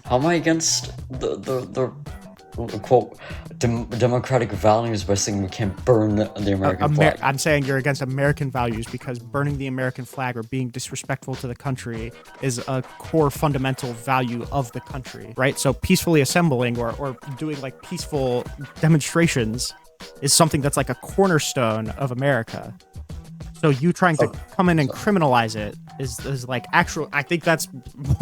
How am I against the quote democratic values by saying we can't burn the American flag? I'm saying you're against American values because burning the American flag or being disrespectful to the country is a core fundamental value of the country, right? So peacefully assembling or doing like peaceful demonstrations is something that's like a cornerstone of America. So you trying to come in and criminalize it is like actual. I think that's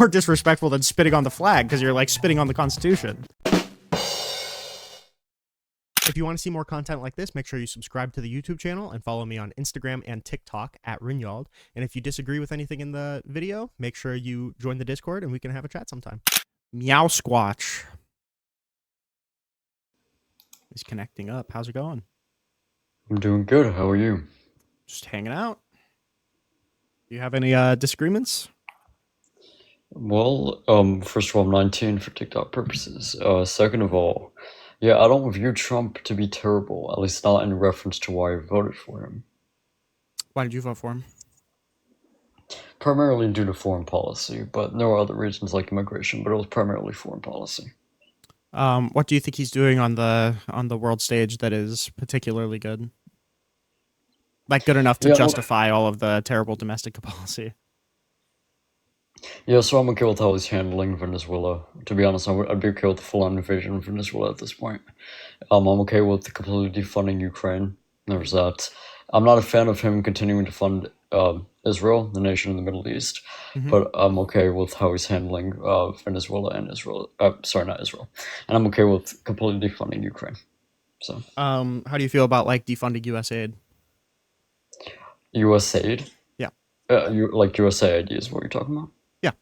more disrespectful than spitting on the flag because you're like spitting on the Constitution. If you want to see more content like this, make sure you subscribe to the YouTube channel and follow me on Instagram and TikTok at Rinyald. And if you disagree with anything in the video, make sure you join the Discord and we can have a chat sometime. Meow Squatch is connecting up. How's it going? I'm doing good. How are you? Just hanging out. Do you have any disagreements? Well, first of all, I'm 19 for TikTok purposes. Second of all, yeah, I don't view Trump to be terrible, at least not in reference to why I voted for him. Why did you vote for him? Primarily due to foreign policy, but there were other reasons like immigration, but it was primarily foreign policy. What do you think he's doing on the world stage that is particularly good? Like good enough to justify all of the terrible domestic policy? Yeah, so I'm okay with how he's handling Venezuela. To be honest, I'd be okay with the full-on invasion of Venezuela at this point. I'm okay with completely defunding Ukraine. There's that. I'm not a fan of him continuing to fund Israel, the nation in the Middle East, but I'm okay with how he's handling Venezuela and Israel. Sorry, not Israel. And I'm okay with completely defunding Ukraine. So, how do you feel about like defunding U.S. aid? U.S. aid? Yeah. Like USAID is what you're talking about? Yeah.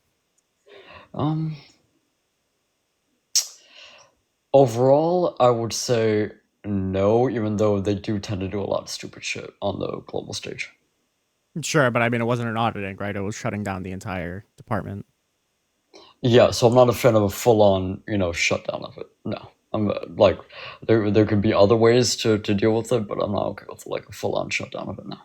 Overall, I would say no, even though they do tend to do a lot of stupid shit on the global stage. Sure, but I mean, it wasn't an auditing, right? It was shutting down the entire department. Yeah, so I'm not a fan of a full-on, shutdown of it. No. I'm like, there could be other ways to deal with it, but I'm not okay with like a full-on shutdown of it now.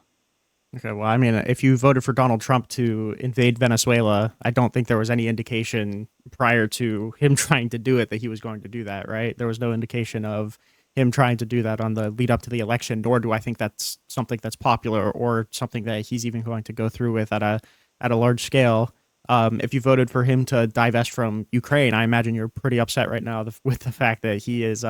Okay, well, I mean, if you voted for Donald Trump to invade Venezuela, I don't think there was any indication prior to him trying to do it that he was going to do that, right? There was no indication of him trying to do that on the lead up to the election, nor do I think that's something that's popular or something that he's even going to go through with at a large scale. If you voted for him to divest from Ukraine, I imagine you're pretty upset right now with the fact that he is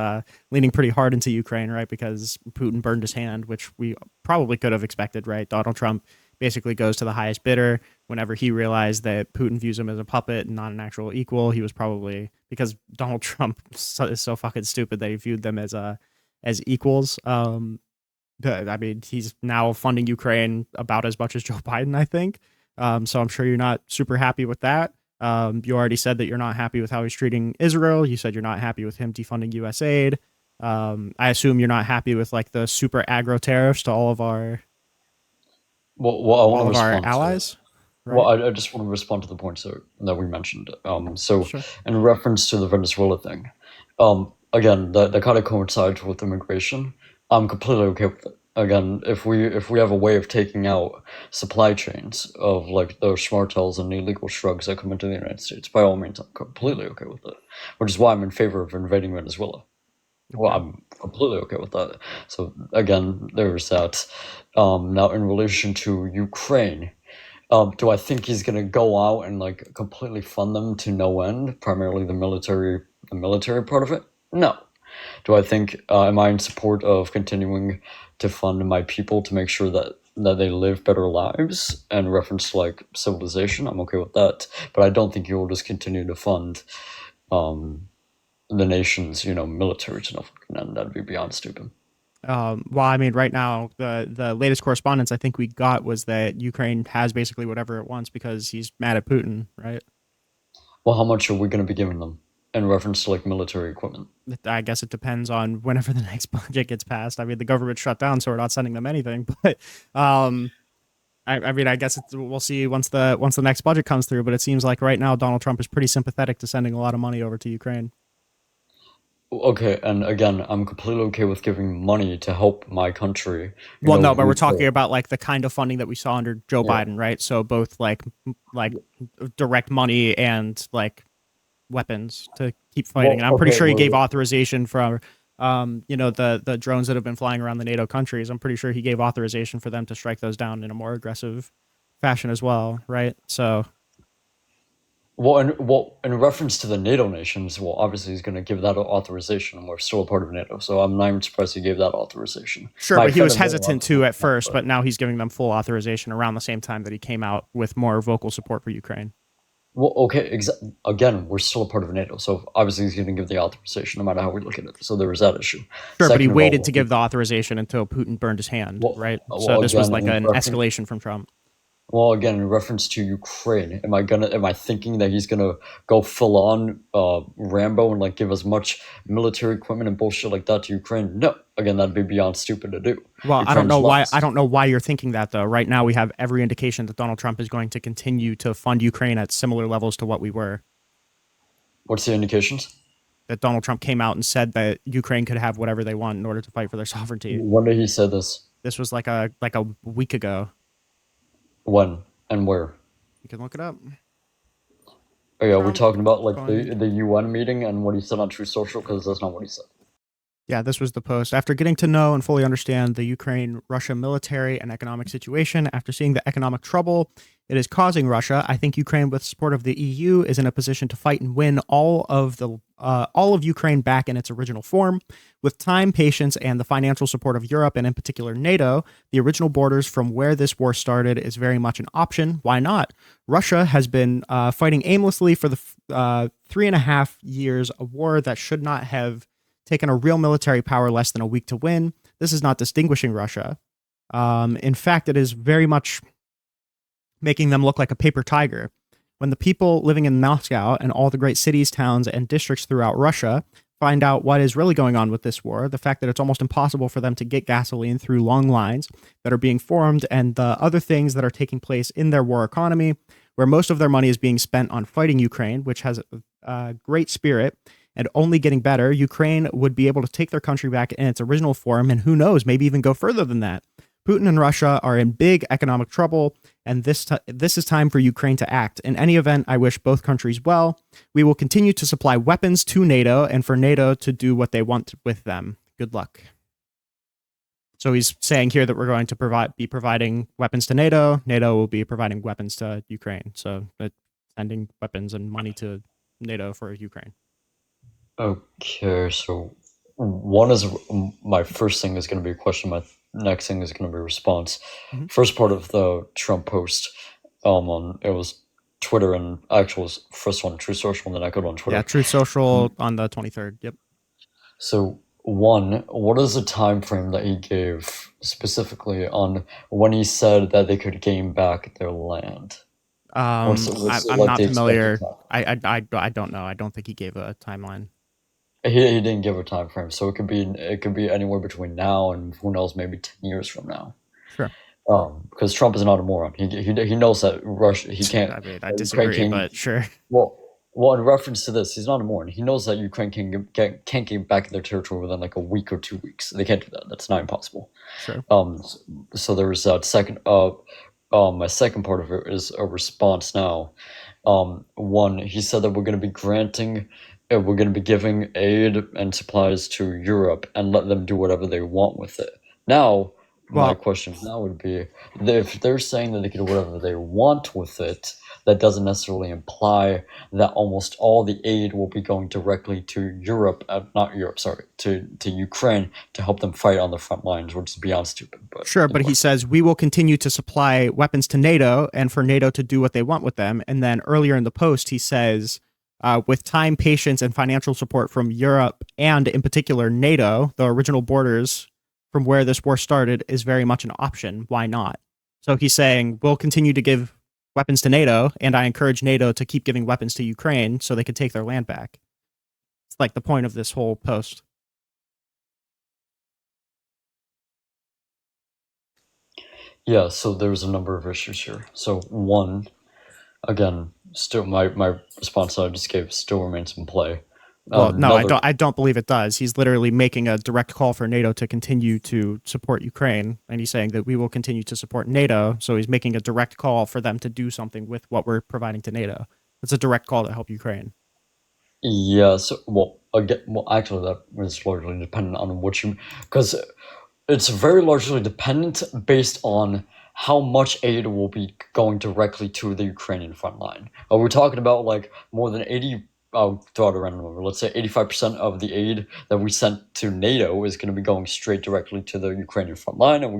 leaning pretty hard into Ukraine, right? Because Putin burned his hand, which we probably could have expected, right? Donald Trump basically goes to the highest bidder. Whenever he realized that Putin views him as a puppet and not an actual equal, he was probably, because Donald Trump is so fucking stupid that he viewed them as equals. I mean, he's now funding Ukraine about as much as Joe Biden, I think. So I'm sure you're not super happy with that. You already said that you're not happy with how he's treating Israel. You said you're not happy with him defunding U.S. aid. I assume you're not happy with like the super aggro tariffs to all of our allies. Right? Well, I just want to respond to the points that we mentioned. So sure. In reference to the Venezuela thing, again, that kind of coincides with immigration. I'm completely okay with it. Again, if we have a way of taking out supply chains of like those schmartels and illegal shrugs that come into the United States, by all means, I'm completely okay with it. Which is why I'm in favor of invading Venezuela. Okay. Well, I'm completely okay with that. So again, there's that. Now, in relation to Ukraine, do I think he's gonna go out and like completely fund them to no end? Primarily the military part of it? No. Do I think am I in support of continuing to fund my people to make sure that they live better lives and reference to like civilization? I'm okay with that, but I don't think he will just continue to fund the nation's military to nothing, and that'd be beyond stupid. Well, I mean, right now the latest correspondence I think we got was that Ukraine has basically whatever it wants because he's mad at Putin, right? Well, how much are we going to be giving them in reference to like military equipment? I guess it depends on whenever the next budget gets passed. I mean, the government shut down, so we're not sending them anything. But I mean, I guess we'll see once the next budget comes through. But it seems like right now Donald Trump is pretty sympathetic to sending a lot of money over to Ukraine. Okay, and again, I'm completely okay with giving money to help my country. Well, no, but we're talking about like the kind of funding that we saw under Joe Biden, right? So both like direct money and like weapons to keep fighting. And Well, I'm pretty okay, sure he gave well, authorization for, the drones that have been flying around the NATO countries. I'm pretty sure he gave authorization for them to strike those down in a more aggressive fashion as well, right? So in reference to the NATO nations, well, obviously he's going to give that authorization, and we're still a part of NATO, so I'm not even surprised he gave that authorization. sure, My but he was offended more, hesitant to obviously, at not, first, but but now he's giving them full authorization around the same time that he came out with more vocal support for Ukraine. well, okay, again, we're still a part of NATO, so obviously he's going to give the authorization no matter how we look at it. So there was that issue. Sure, but he Second of waited to all, give the authorization until Putin burned his hand, right? So this was again, like an escalation from Trump. well, again, in reference to Ukraine, am I thinking that he's gonna go full on Rambo and like give as much military equipment and bullshit like that to Ukraine? No, again, that'd be beyond stupid to do. Well, I don't Ukraine's know why. I lost. don't know why you're thinking that though. Right now, we have every indication that Donald Trump is going to continue to fund Ukraine at similar levels to what we were. What's the indications? That Donald Trump came out and said that Ukraine could have whatever they want in order to fight for their sovereignty. When did he say this? This was like a week ago. When and where? You can look it up. Oh yeah, we're Trump talking about like fund. the UN meeting and what he said on True Social, because that's not what he said. Yeah, this was the post. After getting to know and fully understand the Ukraine Russia military and economic situation, after seeing the economic trouble it is causing Russia, I think Ukraine, with support of the EU, is in a position to fight and win all of Ukraine back in its original form. With time, patience, and the financial support of Europe, and in particular NATO, the original borders from where this war started is very much an option. Why not? Russia has been fighting aimlessly for the 3.5 years, a war that should not have taken a real military power less than a week to win. This is not distinguishing Russia. In fact, it is very much making them look like a paper tiger. When the people living in Moscow and all the great cities, towns, and districts throughout Russia find out what is really going on with this war, the fact that it's almost impossible for them to get gasoline through long lines that are being formed, and the other things that are taking place in their war economy, where most of their money is being spent on fighting Ukraine, which has a great spirit and only getting better, Ukraine would be able to take their country back in its original form, and who knows, maybe even go further than that. Putin and Russia are in big economic trouble, and this is time for Ukraine to act. In any event, I wish both countries well. We will continue to supply weapons to NATO and for NATO to do what they want with them. Good luck. So he's saying here that we're going to be providing weapons to NATO. NATO will be providing weapons to Ukraine. So sending weapons and money to NATO for Ukraine. Okay, so one is my first thing is going to be a question. My next thing is going to be a response. Mm-hmm. First part of the Trump post, on it was Twitter, and actual was first one True Social, and then I got on Twitter. Yeah, True Social on the 23rd. Yep. So one, what is the time frame that he gave specifically on when he said that they could gain back their land? I'm like not the familiar. expected time? I don't know. I don't think he gave a timeline. He didn't give a time frame, so it could be anywhere between now and who knows, maybe 10 years from now. Sure. Because Trump is not a moron. He knows that Russia he can't. I mean, I disagree, but sure. Well, in reference to this, he's not a moron. He knows that Ukraine can't get back their territory within like a week or 2 weeks. They can't do that. That's not impossible. Sure. So there was that second. My second part of it is a response now. One, he said that we're going to be giving aid and supplies to Europe and let them do whatever they want with it. Now, my question now would be, if they're saying that they can do whatever they want with it, that doesn't necessarily imply that almost all the aid will be going directly to to Ukraine to help them fight on the front lines, which is beyond stupid. But sure, anyway. But he says we will continue to supply weapons to NATO and for NATO to do what they want with them. And then earlier in the post, he says, with time, patience, and financial support from Europe and in particular NATO, the original borders from where this war started is very much an option. Why not? So he's saying we'll continue to give weapons to NATO, and I encourage NATO to keep giving weapons to Ukraine so they can take their land back. It's like the point of this whole post. Yeah, so there's a number of issues here. So one, again, still my response that I just gave still remains in play. Well, no, I don't believe it does. He's literally making a direct call for NATO to continue to support Ukraine, and he's saying that we will continue to support NATO. So he's making a direct call for them to do something with what we're providing to NATO. It's a direct call to help Ukraine. Yeah, so well, again, well, actually, that is largely dependent on what you, because it's very largely dependent based on how much aid will be going directly to the Ukrainian front line. We're talking about like more than 80. I'll throw out a random number. Let's say 85% of the aid that we sent to NATO is going to be going straight directly to the Ukrainian front line, and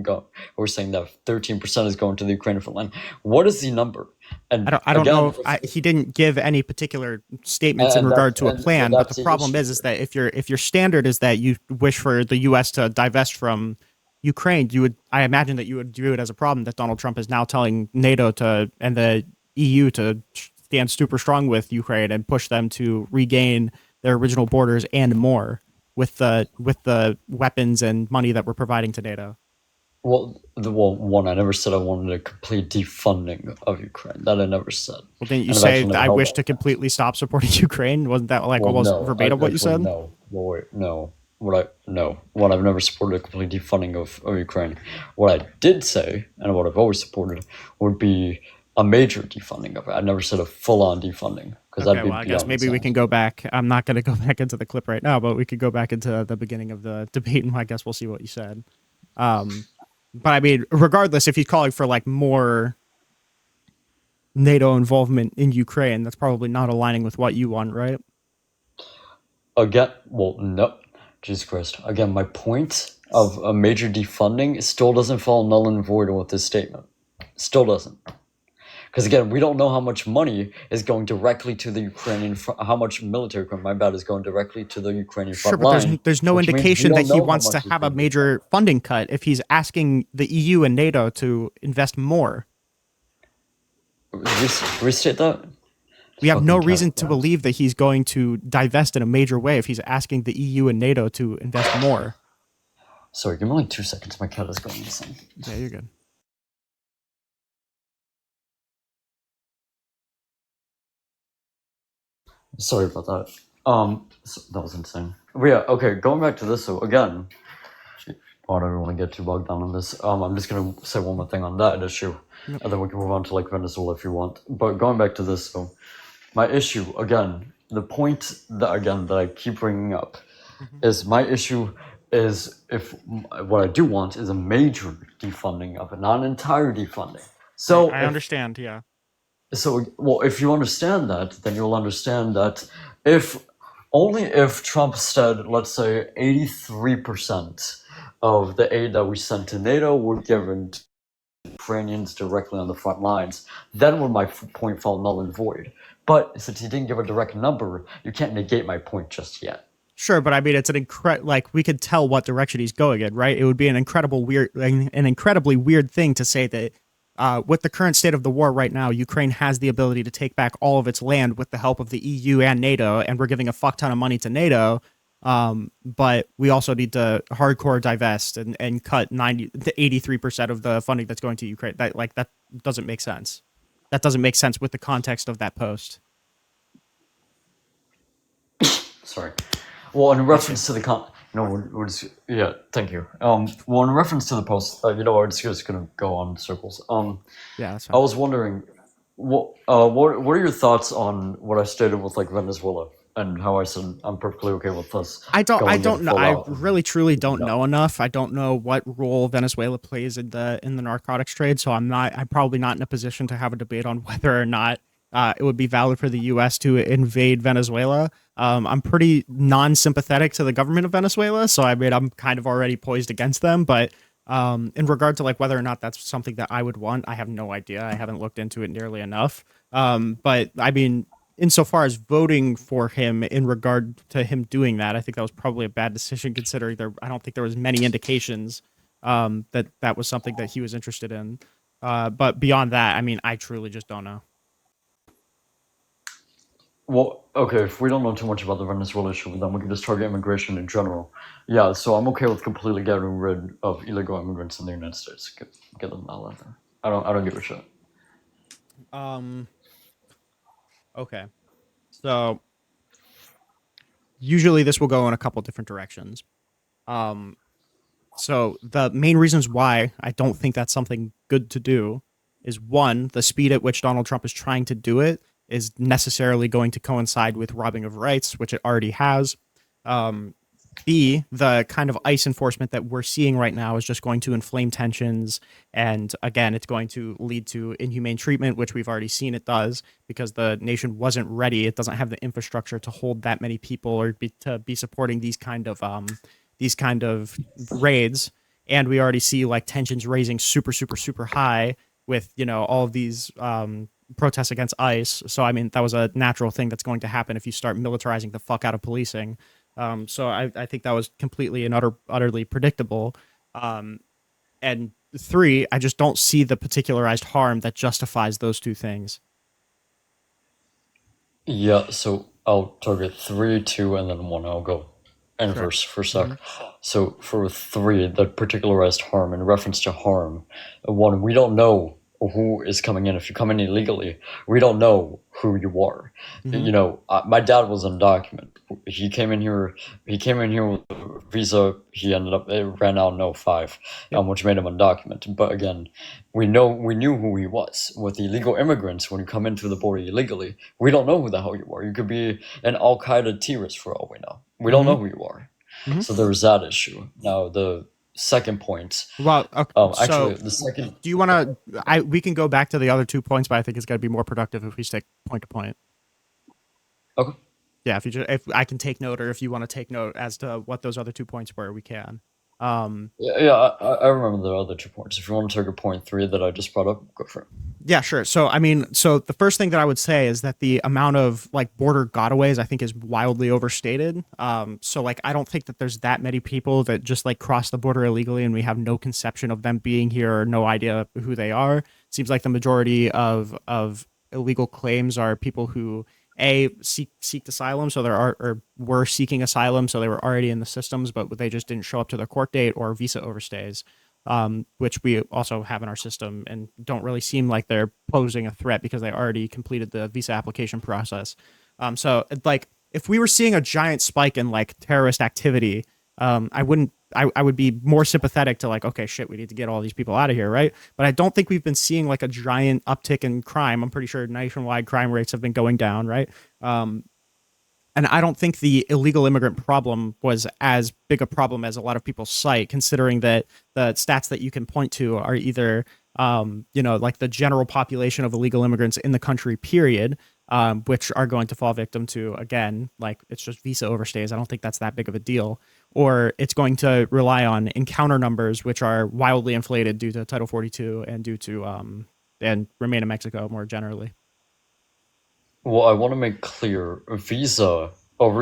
we're saying that 13% is going to the Ukrainian front line. What is the number? And I don't again, know. He didn't give any particular statements in and regard that's to a so plan. But the that's the problem issue is here. that if your standard is that you wish for the U.S. to divest from Ukraine, I imagine that you would view it as a problem that Donald Trump is now telling NATO to and the EU to stand super strong with Ukraine and push them to regain their original borders and more with the weapons and money that we're providing to NATO. One, I never said I wanted a complete defunding of Ukraine. That I never said, Well, didn't you and I've say actually never I held wish that to stance. completely stop supporting Ukraine? Wasn't that like Well, almost no, I verbatim what you actually said? no. Well, wait, no. What I've never supported a complete defunding of Ukraine. What I did say, and what I've always supported, would be a major defunding of it. I never said a full-on defunding because Okay, that'd be well, I guess beyond maybe we can insanity. go back. I'm not going to go back into the clip right now, but we could go back into the beginning of the debate, and I guess we'll see what you said. Um, but I mean, regardless, if he's calling for like more NATO involvement in Ukraine, that's probably not aligning with what you want, right? Again, well, no, Jesus Christ. Again, my point of a major defunding still doesn't fall null and void with this statement. Still doesn't. Because again, we don't know how much money is going directly to the Ukrainian, how much military equipment, my bad, is going directly to the Ukrainian Sure, front but line, there's no which means we indication that don't he know how wants to much is have a being defunded. major funding cut if he's asking the EU and NATO to invest more. Restate that? We have no Fucking cat reason to friends. believe that he's going to divest in a major way if he's asking the EU and NATO to invest more. Sorry, give me like 2 seconds. My cat is going insane. Yeah, you're good. Sorry about that. That was insane. But yeah, okay, going back to this, so again, I don't even want to get too bogged down on this. I'm just gonna say one more thing on that issue, Yep. and then we can move on to like Venezuela if you want. But going back to this, so my issue again, the point that I keep bringing up Mhm. is my issue is if what I do want is a major defunding of it, not an entire defunding. So I if understand. Yeah. well, if you understand that, then you'll understand that if only if Trump said, let's say, 83% of the aid that we sent to NATO were given to Ukrainians directly on the front lines, then would my point fall null and void. But since he didn't give a direct number, you can't negate my point just yet. Sure, but I mean, it's like we could tell what direction he's going in, right? It would be an incredibly weird thing to say that with the current state of the war right now, Ukraine has the ability to take back all of its land with the help of the EU and NATO, and we're giving a fuck ton of money to NATO. But we also need to hardcore divest and cut 90 to 83% of the funding that's going to Ukraine. That doesn't make sense. That doesn't make sense with the context of that post. Sorry. Well, in Bless you. reference to the we're just, yeah, thank you. Well, in reference to the post, we're just gonna go on circles. Yeah, that's I fine. was wondering, what are your thoughts on what I stated with like Venezuela and how I said I'm perfectly okay with us I going in don't know. full I out? really truly don't No. know enough. I don't know what role Venezuela plays in the narcotics trade, so I'm probably not in a position to have a debate on whether or not it would be valid for the US to invade Venezuela. I'm pretty non-sympathetic to the government of Venezuela, so I mean I'm kind of already poised against them, but in regard to like whether or not that's something that I would want, I have no idea. I haven't looked into it nearly enough. But I mean, insofar as voting for him in regard to him doing that, I think that was probably a bad decision considering I don't think there was many indications that that was something that he was interested in. But beyond that, I mean, I truly just don't know. Well, okay, if we don't know too much about the Venezuela issue, then we can just target immigration in general. Yeah, so I'm okay with completely getting rid of illegal immigrants in the United States. Get them out of there. I don't give a shit. Um, okay. So usually this will go in a couple different directions. Um, so the main reasons why I don't think that's something good to do is one, the speed at which Donald Trump is trying to do it is necessarily going to coincide with robbing of rights, which it already has. Um, B, the kind of ICE enforcement that we're seeing right now is just going to inflame tensions. And again, it's going to lead to inhumane treatment, which we've already seen it does because the nation wasn't ready. It doesn't have the infrastructure to hold that many people or to be supporting these kind of raids. And we already see like tensions raising super, super, super high with, you know, all of these protests against ICE. So, I mean, that was a natural thing that's going to happen if you start militarizing the fuck out of policing. So I think that was completely and utterly predictable. And three, I just don't see the particularized harm that justifies those two things. Yeah, so I'll target three, two, and then one. I'll go Sure. inverse for a Mm-hmm. sec. So for three, the particularized harm, in reference to harm, one, we don't know who is coming in. If you come in illegally, we don't know who you are. Mm-hmm. You know, my dad was undocumented. He came in here. He came in here with a visa. He ended up it ran out in '05, Yep. which made him undocumented. But again, we knew who he was. With illegal immigrants, when you come in through the border illegally, we don't know who the hell you are. You could be an Al Qaeda terrorist for all we know. We don't Mm-hmm. know who you are. Mm-hmm. So there's that issue. Now the second point. Well, okay, Actually, so the second. do you want to? We can go back to the other 2 points, but I think it's going to be more productive if we stick point to point. Okay. Yeah, if I can take note, or if you want to take note as to what those other 2 points were, we can. Yeah, I remember the other 2 points. If you want to take a point three that I just brought up, go for it. Yeah, sure. So, I mean, so the first thing that I would say is that the amount of like border gotaways, I think, is wildly overstated. So like, I don't think that there's that many people that just like cross the border illegally and we have no conception of them being here or no idea who they are. It seems like the majority of illegal claims are people who seek asylum, so there are or were seeking asylum, so they were already in the systems, but they just didn't show up to their court date, or visa overstays, which we also have in our system and don't really seem like they're posing a threat because they already completed the visa application process. So like if we were seeing a giant spike in like terrorist activity, I wouldn't. I would be more sympathetic to like, okay, shit, we need to get all these people out of here, right? But I don't think we've been seeing like a giant uptick in crime. I'm pretty sure nationwide crime rates have been going down, right? And I don't think the illegal immigrant problem was as big a problem as a lot of people cite, considering that the stats that you can point to are either, you know, like the general population of illegal immigrants in the country, period, which are going to fall victim to, again, like it's just visa overstays. I don't think that's that big of a deal. Or it's going to rely on encounter numbers, which are wildly inflated due to Title 42 and due to, and Remain in Mexico more generally. Well, I want to make clear visa over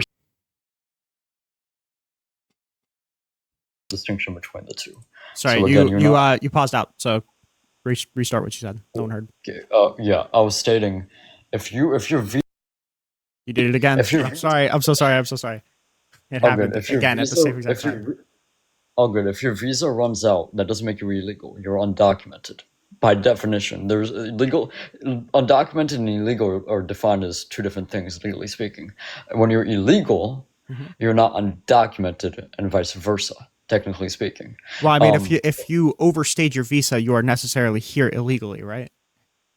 distinction between the two. Sorry, So again, you're not. you paused out. So restart what you said. No one heard. Okay, yeah, I was stating, if your visa, You did it again. if your I'm sorry. I'm so sorry. I'm so sorry. It all good, happened again at the same exact if time. your all good, if your visa runs out, that doesn't make you illegal. You're undocumented. By definition, there's illegal, undocumented and illegal are defined as two different things, legally speaking. When you're illegal, hmm you're not undocumented, and vice versa, technically speaking. Well, I mean, Um, if you overstayed your visa, you are necessarily here illegally, right?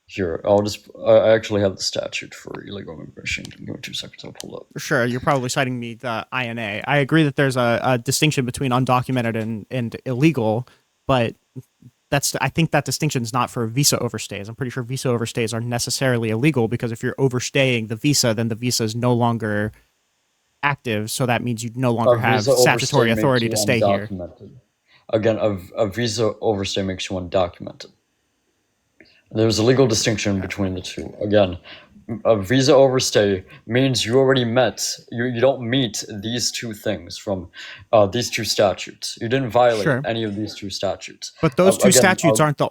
Here, I actually have the statute for illegal immigration. Give me 2 seconds, I'll pull it up. Sure. You're probably citing me the INA. I agree that there's a distinction between undocumented and illegal, but I think that distinction is not for visa overstays. I'm pretty sure visa overstays are necessarily illegal because if you're overstaying the visa, then the visa is no longer active. So that means you no A longer have visa overstay statutory makes authority you to stay here. undocumented. Again, a visa overstay makes you undocumented. There's a legal distinction Okay. between the two. Again, a visa overstay means you already you don't meet these two things from these two statutes. You didn't violate Sure. any of these two statutes. But those two Again, statutes aren't the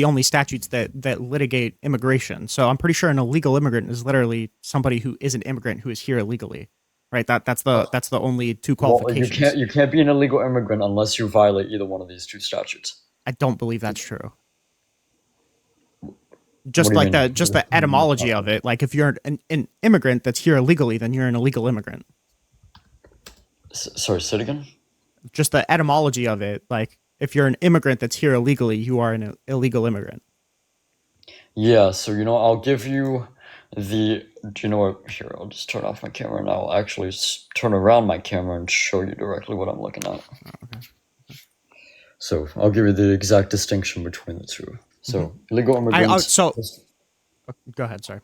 only statutes that litigate immigration. So I'm pretty sure an illegal immigrant is literally somebody who is an immigrant who is here illegally, right? That's the only two well, qualifications. you can't be an illegal immigrant unless you violate either one of these two statutes. I don't believe that's true. What Just do you like mean? just the etymology of it. Like if you're an immigrant that's here illegally, then you're an illegal immigrant. Sorry, say it again. Just the etymology of it. Like if you're an immigrant that's here illegally, you are an illegal immigrant. Yeah, so I'll give you the do you know what? Here, I'll just turn off my camera and I'll actually turn around my camera and show you directly what I'm looking at. Oh, okay. So I'll give you the exact distinction between the two. So illegal immigrants. Go ahead. Sorry.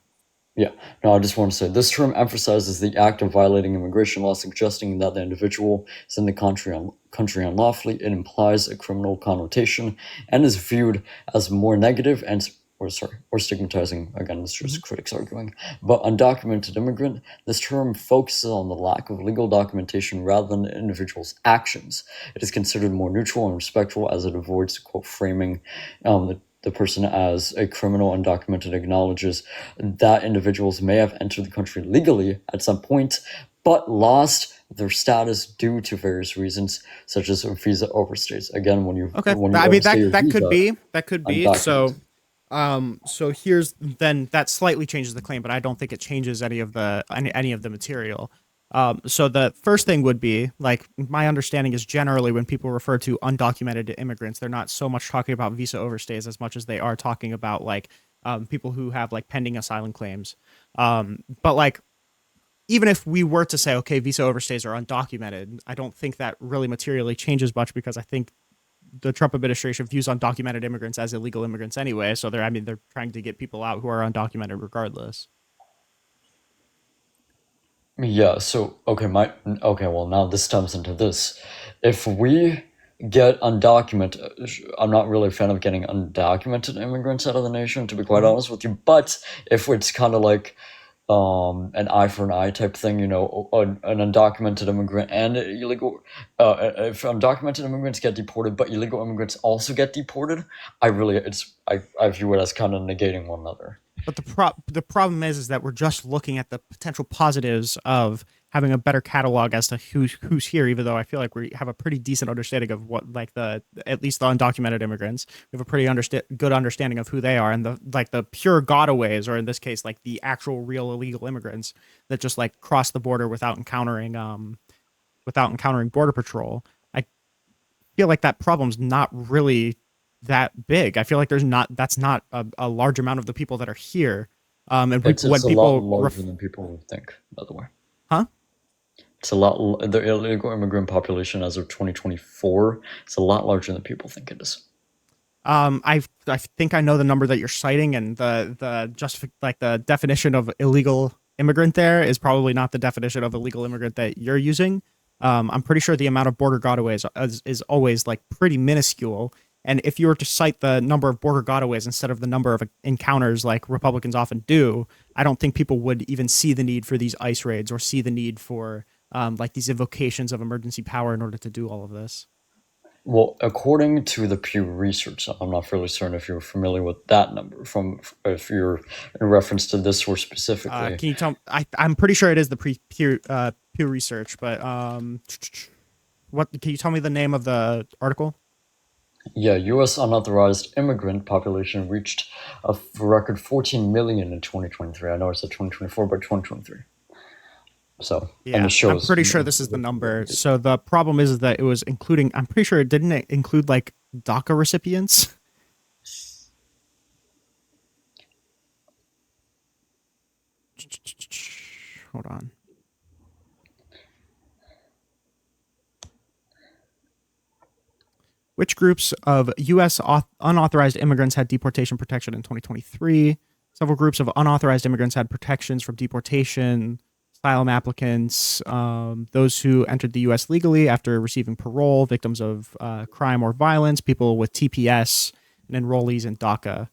Yeah, no, I just want to say this term emphasizes the act of violating immigration law, suggesting that the individual is in the country unlawfully. It implies a criminal connotation and is viewed as more negative and or stigmatizing. Again, this is just critics arguing. But undocumented immigrant, this term focuses on the lack of legal documentation rather than the individual's actions. It is considered more neutral and respectful as it avoids, quote, framing the person as a criminal. Undocumented acknowledges that individuals may have entered the country legally at some point, but lost their status due to various reasons, such as visa overstays. Again, when you that could be. So here's then that slightly changes the claim, but I don't think it changes any of the material. So the first thing would be, like, my understanding is generally when people refer to undocumented immigrants, they're not so much talking about visa overstays as much as they are talking about like people who have like pending asylum claims. But like, even if we were to say, okay, visa overstays are undocumented, I don't think that really materially changes much because I think the Trump administration views undocumented immigrants as illegal immigrants anyway. So they're trying to get people out who are undocumented regardless. Yeah, so well, now this stems into this. If we get undocumented, I'm not really a fan of getting undocumented immigrants out of the nation, to be quite honest with you. But if it's kind of like an eye for an eye type thing, an undocumented immigrant and illegal, if undocumented immigrants get deported, but illegal immigrants also get deported, I view it as kind of negating one another. But the problem is that we're just looking at the potential positives of having a better catalog as to who's here. Even though I feel like we have a pretty decent understanding of what, like, at least the undocumented immigrants, we have a pretty good understanding of who they are, and the pure gotaways, or in this case, like the actual real illegal immigrants that just like cross the border without encountering border patrol. I feel like that problem's not really that big. I feel like that's not a large amount of the people that are here. And it's a lot larger than people think, by the way. Huh? It's a lot. The illegal immigrant population as of 2024, it's a lot larger than people think it is. I think I know the number that you're citing, and the definition of illegal immigrant there is probably not the definition of illegal immigrant that you're using. I'm pretty sure the amount of border gotaways is always like pretty minuscule. And if you were to cite the number of border gotaways instead of the number of encounters like Republicans often do, I don't think people would even see the need for these ICE raids or see the need for like these invocations of emergency power in order to do all of this. Well, according to the Pew Research, I'm not really certain if you're familiar with that number, if you're in reference to this source specifically. Can you tell me? I'm pretty sure it is the Pew Research, but what can you tell me the name of the article? Yeah, U.S. unauthorized immigrant population reached a record 14 million in 2023. I know it said 2024, but 2023. So, yeah, and it shows, I'm pretty sure this is the number. So the problem is that it was including, I'm pretty sure it didn't include like DACA recipients. Hold on. Which groups of U.S. unauthorized immigrants had deportation protection in 2023? Several groups of unauthorized immigrants had protections from deportation. Asylum applicants, those who entered the U.S. legally after receiving parole, victims of crime or violence, people with TPS, and enrollees in DACA.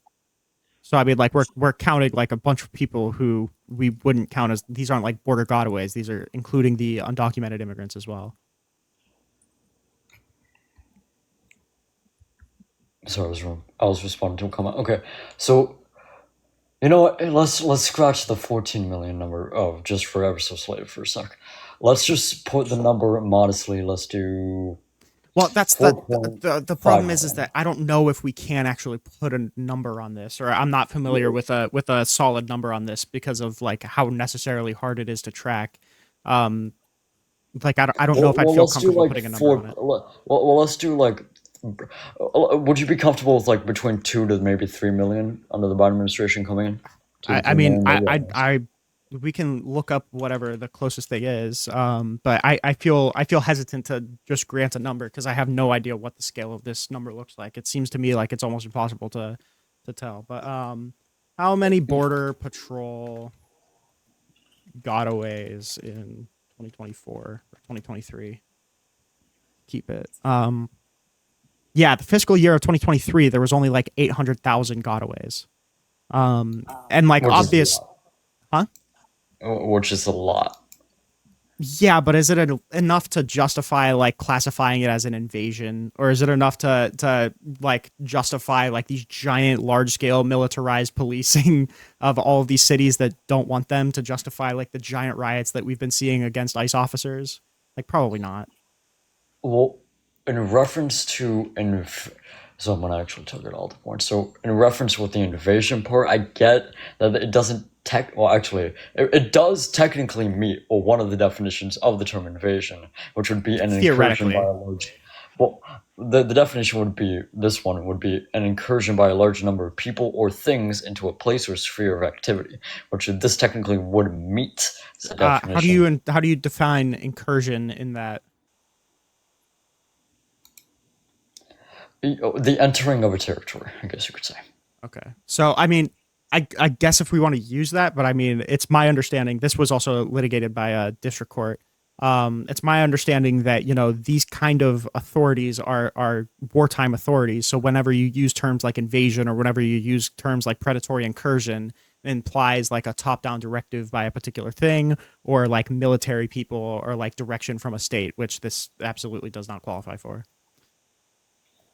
So I mean, like we're counting like a bunch of people who we wouldn't count as, these aren't like border gotaways. These are including the undocumented immigrants as well. Sorry, I was responding to a comment. Okay, so you know what? Let's scratch the 14 million number. Oh, just for ever so slightly for a sec. Let's just put the number modestly. Let's do. Well, that's the problem is that I don't know if we can actually put a number on this, or I'm not familiar with a solid number on this because of like how necessarily hard it is to track. Like I don't know if I'd feel comfortable putting a number on it. Well, let's do like. Would you be comfortable with like between 2 to maybe 3 million under the Biden administration coming in? I to mean, normal weapons. we can look up whatever the closest thing is. But I feel hesitant to just grant a number because I have no idea what the scale of this number looks like. It seems to me like it's almost impossible to tell. But how many border patrol gotaways in 2024 or 2023? Keep it. Yeah, the fiscal year of 2023, there was only like 800,000 gotaways. And like Which is a obvious, lot. huh? Which is a lot. Yeah, but is it enough to justify like classifying it as an invasion, or is it enough to like justify like these giant, large scale militarized policing of all of these cities that don't want them to justify like the giant riots that we've been seeing against ICE officers? Like, probably not. Well, in reference to so I'm gonna actually tell it all the points. So in reference with the invasion part, I get that it doesn't well actually it does technically meet one of the definitions of the term invasion, which would be an incursion by Theoretically, a large. Well, the definition would be this one would be an incursion by a large number of people or things into a place or sphere of activity, which this technically would meet the definition. how do you define incursion in that? The entering of a territory, I guess you could say. Okay. So, I mean, I guess if we want to use that, but I mean, it's my understanding. This was also litigated by a district court. It's my understanding that these kind of authorities are wartime authorities. So whenever you use terms like invasion or whenever you use terms like predatory incursion, it implies like a top-down directive by a particular thing or like military people or like direction from a state, which this absolutely does not qualify for.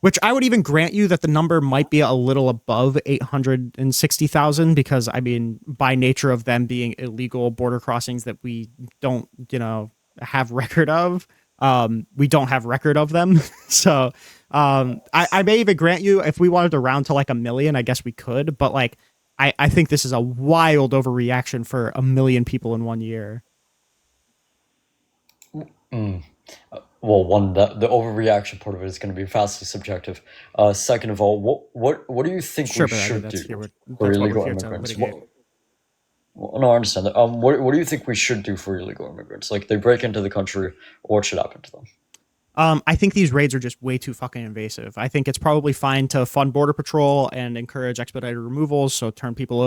Which I would even grant you that the number might be a little above 860,000 because, I mean, by nature of them being illegal border crossings that we don't, have record of, we don't have record of them. So I may even grant you if we wanted to round to like a million, I guess we could. But like, I think this is a wild overreaction for a million people in 1 year. Mm. Well, one the overreaction part of it is going to be vastly subjective. Second of all, what do you think we Sure, but I mean, should do for that's what we're illegal here to immigrants? litigate. Well, no, I understand that. What do you think we should do for illegal immigrants? Like they break into the country, what should happen to them? I think these raids are just way too fucking invasive. I think it's probably fine to fund border patrol and encourage expedited removals, so turn people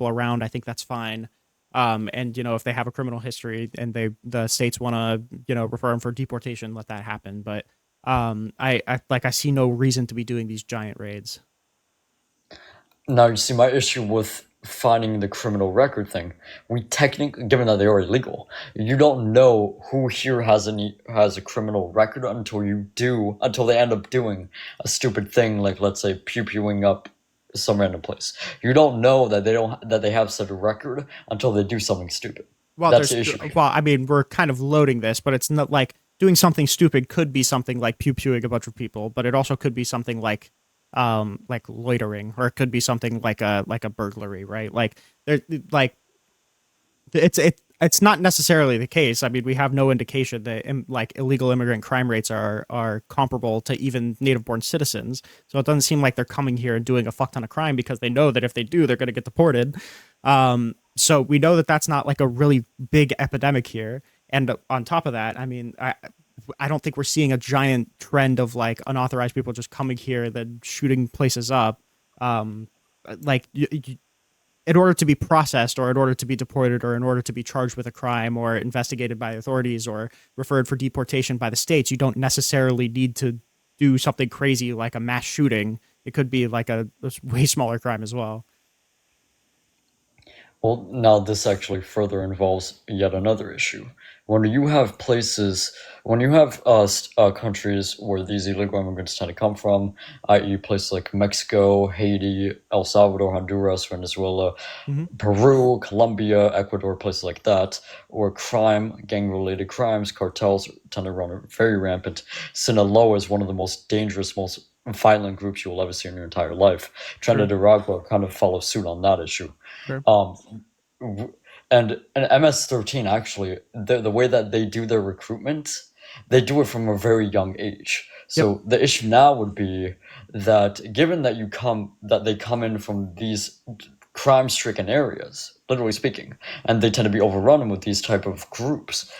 around. I think that's fine. And if they have a criminal history and the states want to refer them for deportation, let that happen. But I see no reason to be doing these giant raids. Now, you see, my issue with finding the criminal record thing, we technically, given that they are illegal, you don't know who here has a criminal record until they end up doing a stupid thing like, let's say, pew-pewing up some random place. You don't know that they have such a record until they do something stupid. That's the issue. Well, I mean, we're kind of loading this, but it's not like doing something stupid could be something like pew-pewing a bunch of people, but it also could be something like loitering, or it could be something like a burglary, right? Like there, like it's not necessarily the case. I mean, we have no indication that like illegal immigrant crime rates are comparable to even native-born citizens. So it doesn't seem like they're coming here and doing a fuck ton of crime because they know that if they do, they're going to get deported. So we know that that's not like a really big epidemic here. And on top of that, I mean, I don't think we're seeing a giant trend of like unauthorized people just coming here then shooting places up. Like in order to be processed or in order to be deported or in order to be charged with a crime or investigated by authorities or referred for deportation by the states, you don't necessarily need to do something crazy like a mass shooting. It could be like a way smaller crime as well. Well, now this actually further involves yet another issue. When you have places, when you have countries where these illegal immigrants tend to come from, i.e., places like Mexico, Haiti, El Salvador, Honduras, Venezuela, Mm-hmm. Peru, Colombia, Ecuador, places like that, where gang-related crimes, cartels tend to run very rampant. Sinaloa is one of the most dangerous, most violent groups you will ever see in your entire life. Sure. Trinidad and Tobago kind of follow suit on that issue. Sure. Um, and MS-13 actually, the way that they do their recruitment, they do it from a very young age. Yep. So the issue now would be that given that they come in from these crime-stricken areas, literally speaking, and they tend to be overrun with these type of groups.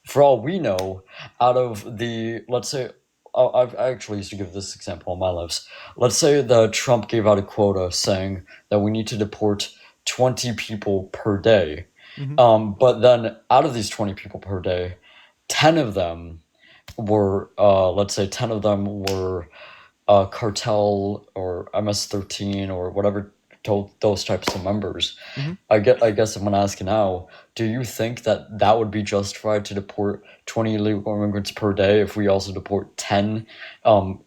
For all we know, out of the, let's say, I actually used to give this example on my lives. Let's say that Trump gave out a quota saying that we need to deport 20 people per day. Hmm. But then out of these 20 people per day, 10 of them were, let's say 10 of them were cartel or MS-13 or whatever, those types of members. Hmm. I guess I'm gonna ask you now, do you think that that would be justified to deport 20 illegal immigrants per day if we also deport 10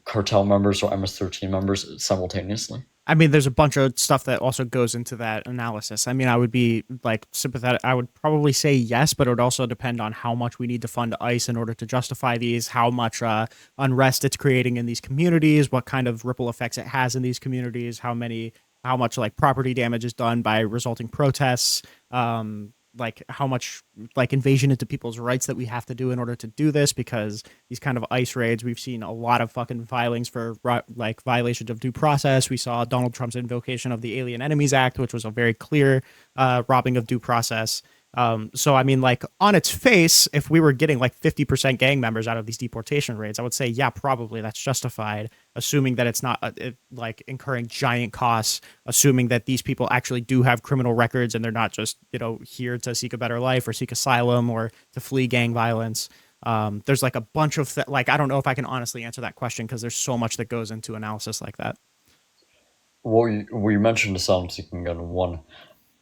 cartel members or MS-13 members simultaneously? I mean, there's a bunch of stuff that also goes into that analysis. I mean, I would be like sympathetic. I would probably say yes, but it would also depend on how much we need to fund ICE in order to justify these, how much unrest it's creating in these communities, what kind of ripple effects it has in these communities, how much like property damage is done by resulting protests, like how much like invasion into people's rights that we have to do in order to do this, because these kind of ICE raids, we've seen a lot of fucking filings for like violations of due process. We saw Donald Trump's invocation of the Alien Enemies Act, which was a very clear robbing of due process. So I mean, like on its face, if we were getting like 50% gang members out of these deportation raids, I would say, yeah, probably that's justified, assuming that it's not like incurring giant costs, assuming that these people actually do have criminal records and they're not just, here to seek a better life or seek asylum or to flee gang violence. There's like a bunch of like, I don't know if I can honestly answer that question because there's so much that goes into analysis like that. Well, we mentioned asylum seeking gun one.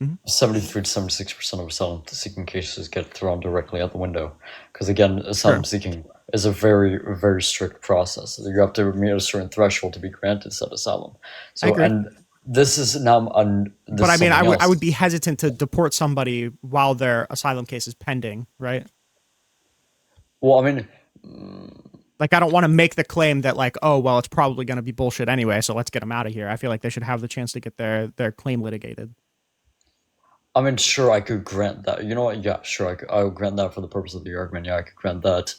Mhm. 73 to 76% of asylum seeking cases get thrown directly out the window. Because again, asylum Sure. seeking is a very, very strict process. You have to meet a certain threshold to be granted said asylum. I So, agree. and this is now, this But is I mean, something I would else. be hesitant to deport somebody while their asylum case is pending, right? Well, I mean, Like, I don't want to make the claim that like, oh, well, it's probably going to be bullshit anyway, so let's get them out of here. I feel like they should have the chance to get their claim litigated. sure, I could grant that. You know what? Yeah, sure, I would grant that for the purpose of the argument. Yeah, I could grant that.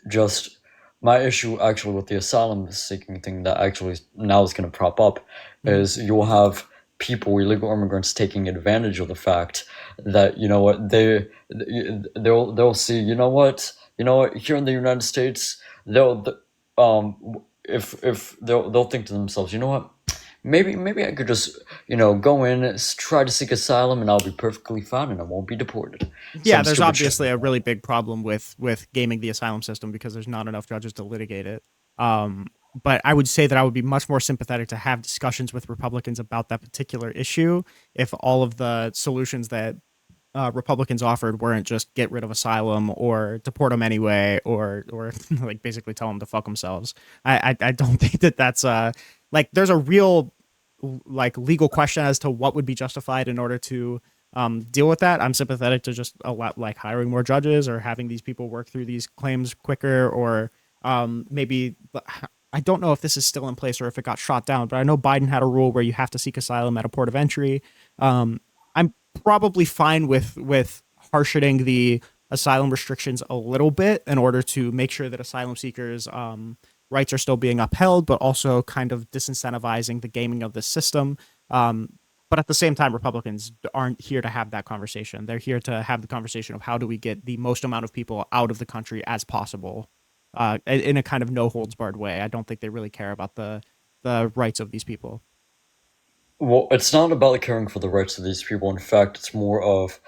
Just my issue actually with the asylum seeking thing that actually now is going to prop up Mm-hmm. is you'll have people, illegal immigrants, taking advantage of the fact that you know what they'll see. You know what here in the United States if they'll think to themselves, you know what, maybe I could just go in, try to seek asylum, and I'll be perfectly fine, and I won't be deported. Yeah, Some there's stupid shit obviously like a that. really big problem with gaming the asylum system because there's not enough judges to litigate it. Um, but I would say that I would be much more sympathetic to have discussions with Republicans about that particular issue if all of the solutions that Republicans offered weren't just get rid of asylum or deport them anyway, or like basically tell them to fuck themselves. I don't think that that's like there's a real like legal question as to what would be justified in order to deal with that. I'm sympathetic to just a lot like hiring more judges or having these people work through these claims quicker, or maybe I don't know if this is still in place or if it got shot down, but I know Biden had a rule where you have to seek asylum at a port of entry. I'm probably fine with harshening the asylum restrictions a little bit in order to make sure that asylum seekers rights are still being upheld, but also kind of disincentivizing the gaming of the system. But at the same time, Republicans aren't here to have that conversation. They're here to have the conversation of how do we get the most amount of people out of the country as possible, in a kind of no holds barred way. I don't think they really care about the rights of these people. Well, it's not about caring for the rights of these people. In fact, it's more of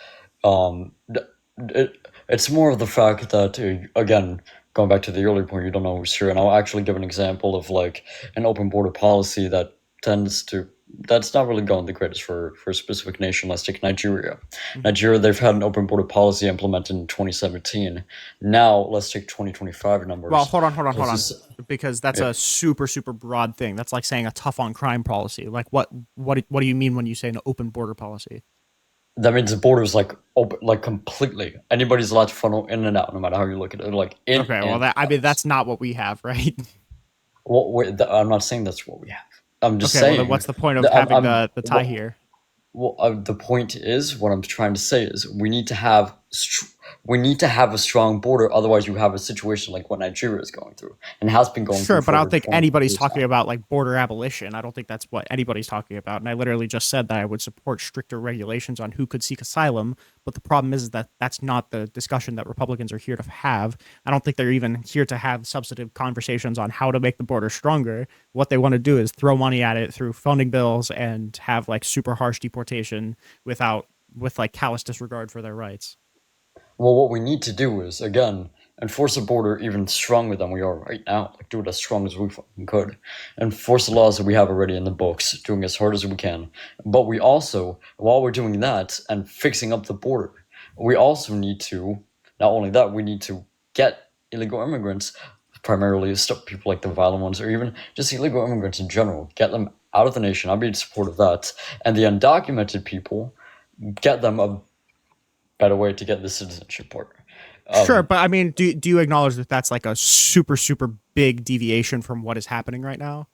it's more of the fact that again, going back to the earlier point, you don't know who's here, and I'll actually give an example of like an open border policy that tends to that's not really going the greatest for a specific nation. Let's take Nigeria. Mhm. Nigeria, they've had an open border policy implemented in 2017. Now let's take 2025 Well, numbers. hold Let's on, just because that's yeah, a super, super broad thing. That's like saying a tough on crime policy. Like, what do you mean when you say an open border policy? that means the border is like open, like completely. Anybody's allowed to funnel in and out, no matter how you look at it, like in Okay, well, and that I mean, out. that's not what we have, right? Well, I'm not saying that's what we have. I'm just Okay, well, then saying what's the point of that having the tie what, here? well, the point is, what I'm trying to say is we need to have we need to have a strong border. Otherwise, you have a situation like what Nigeria is going through and has been going Sure, through but for I over don't think 20 anybody's years talking now. about like border abolition. I don't think that's what anybody's talking about. And I literally just said that I would support stricter regulations on who could seek asylum. But the problem is that that's not the discussion that Republicans are here to have. I don't think they're even here to have substantive conversations on how to make the border stronger. What they want to do is throw money at it through funding bills and have like super harsh deportation with like callous disregard for their rights. Well, what we need to do is, again, enforce a border even stronger than we are right now. Like, do it as strong as we fucking could. Enforce the laws that we have already in the books, doing as hard as we can. But we also, while we're doing that and fixing up the border, we also need to, not only that, we need to get illegal immigrants, primarily stop people like the violent ones, or even just illegal immigrants in general, get them out of the nation. I'd be in support of that. And the undocumented people, get them a better way to get the citizenship part. Sure, Um, but I mean, do you acknowledge that that's like a super big deviation from what is happening right now?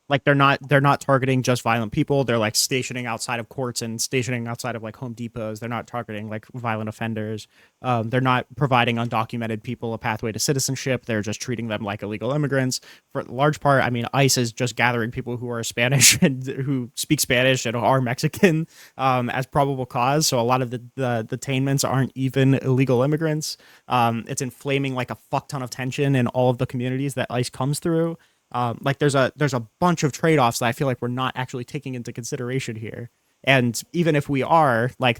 Like they're not targeting just violent people. They're like stationing outside of courts and stationing outside of like Home Depots. They're not targeting like violent offenders. They're not providing undocumented people a pathway to citizenship. They're just treating them like illegal immigrants. For the large part, I mean, ICE is just gathering people who are Spanish and who speak Spanish and are Mexican as probable cause. So a lot of the detainments aren't even illegal immigrants. It's inflaming like a fuck ton of tension in all of the communities that ICE comes through. Like there's a bunch of trade-offs that I feel like we're not actually taking into consideration here. And even if we are, like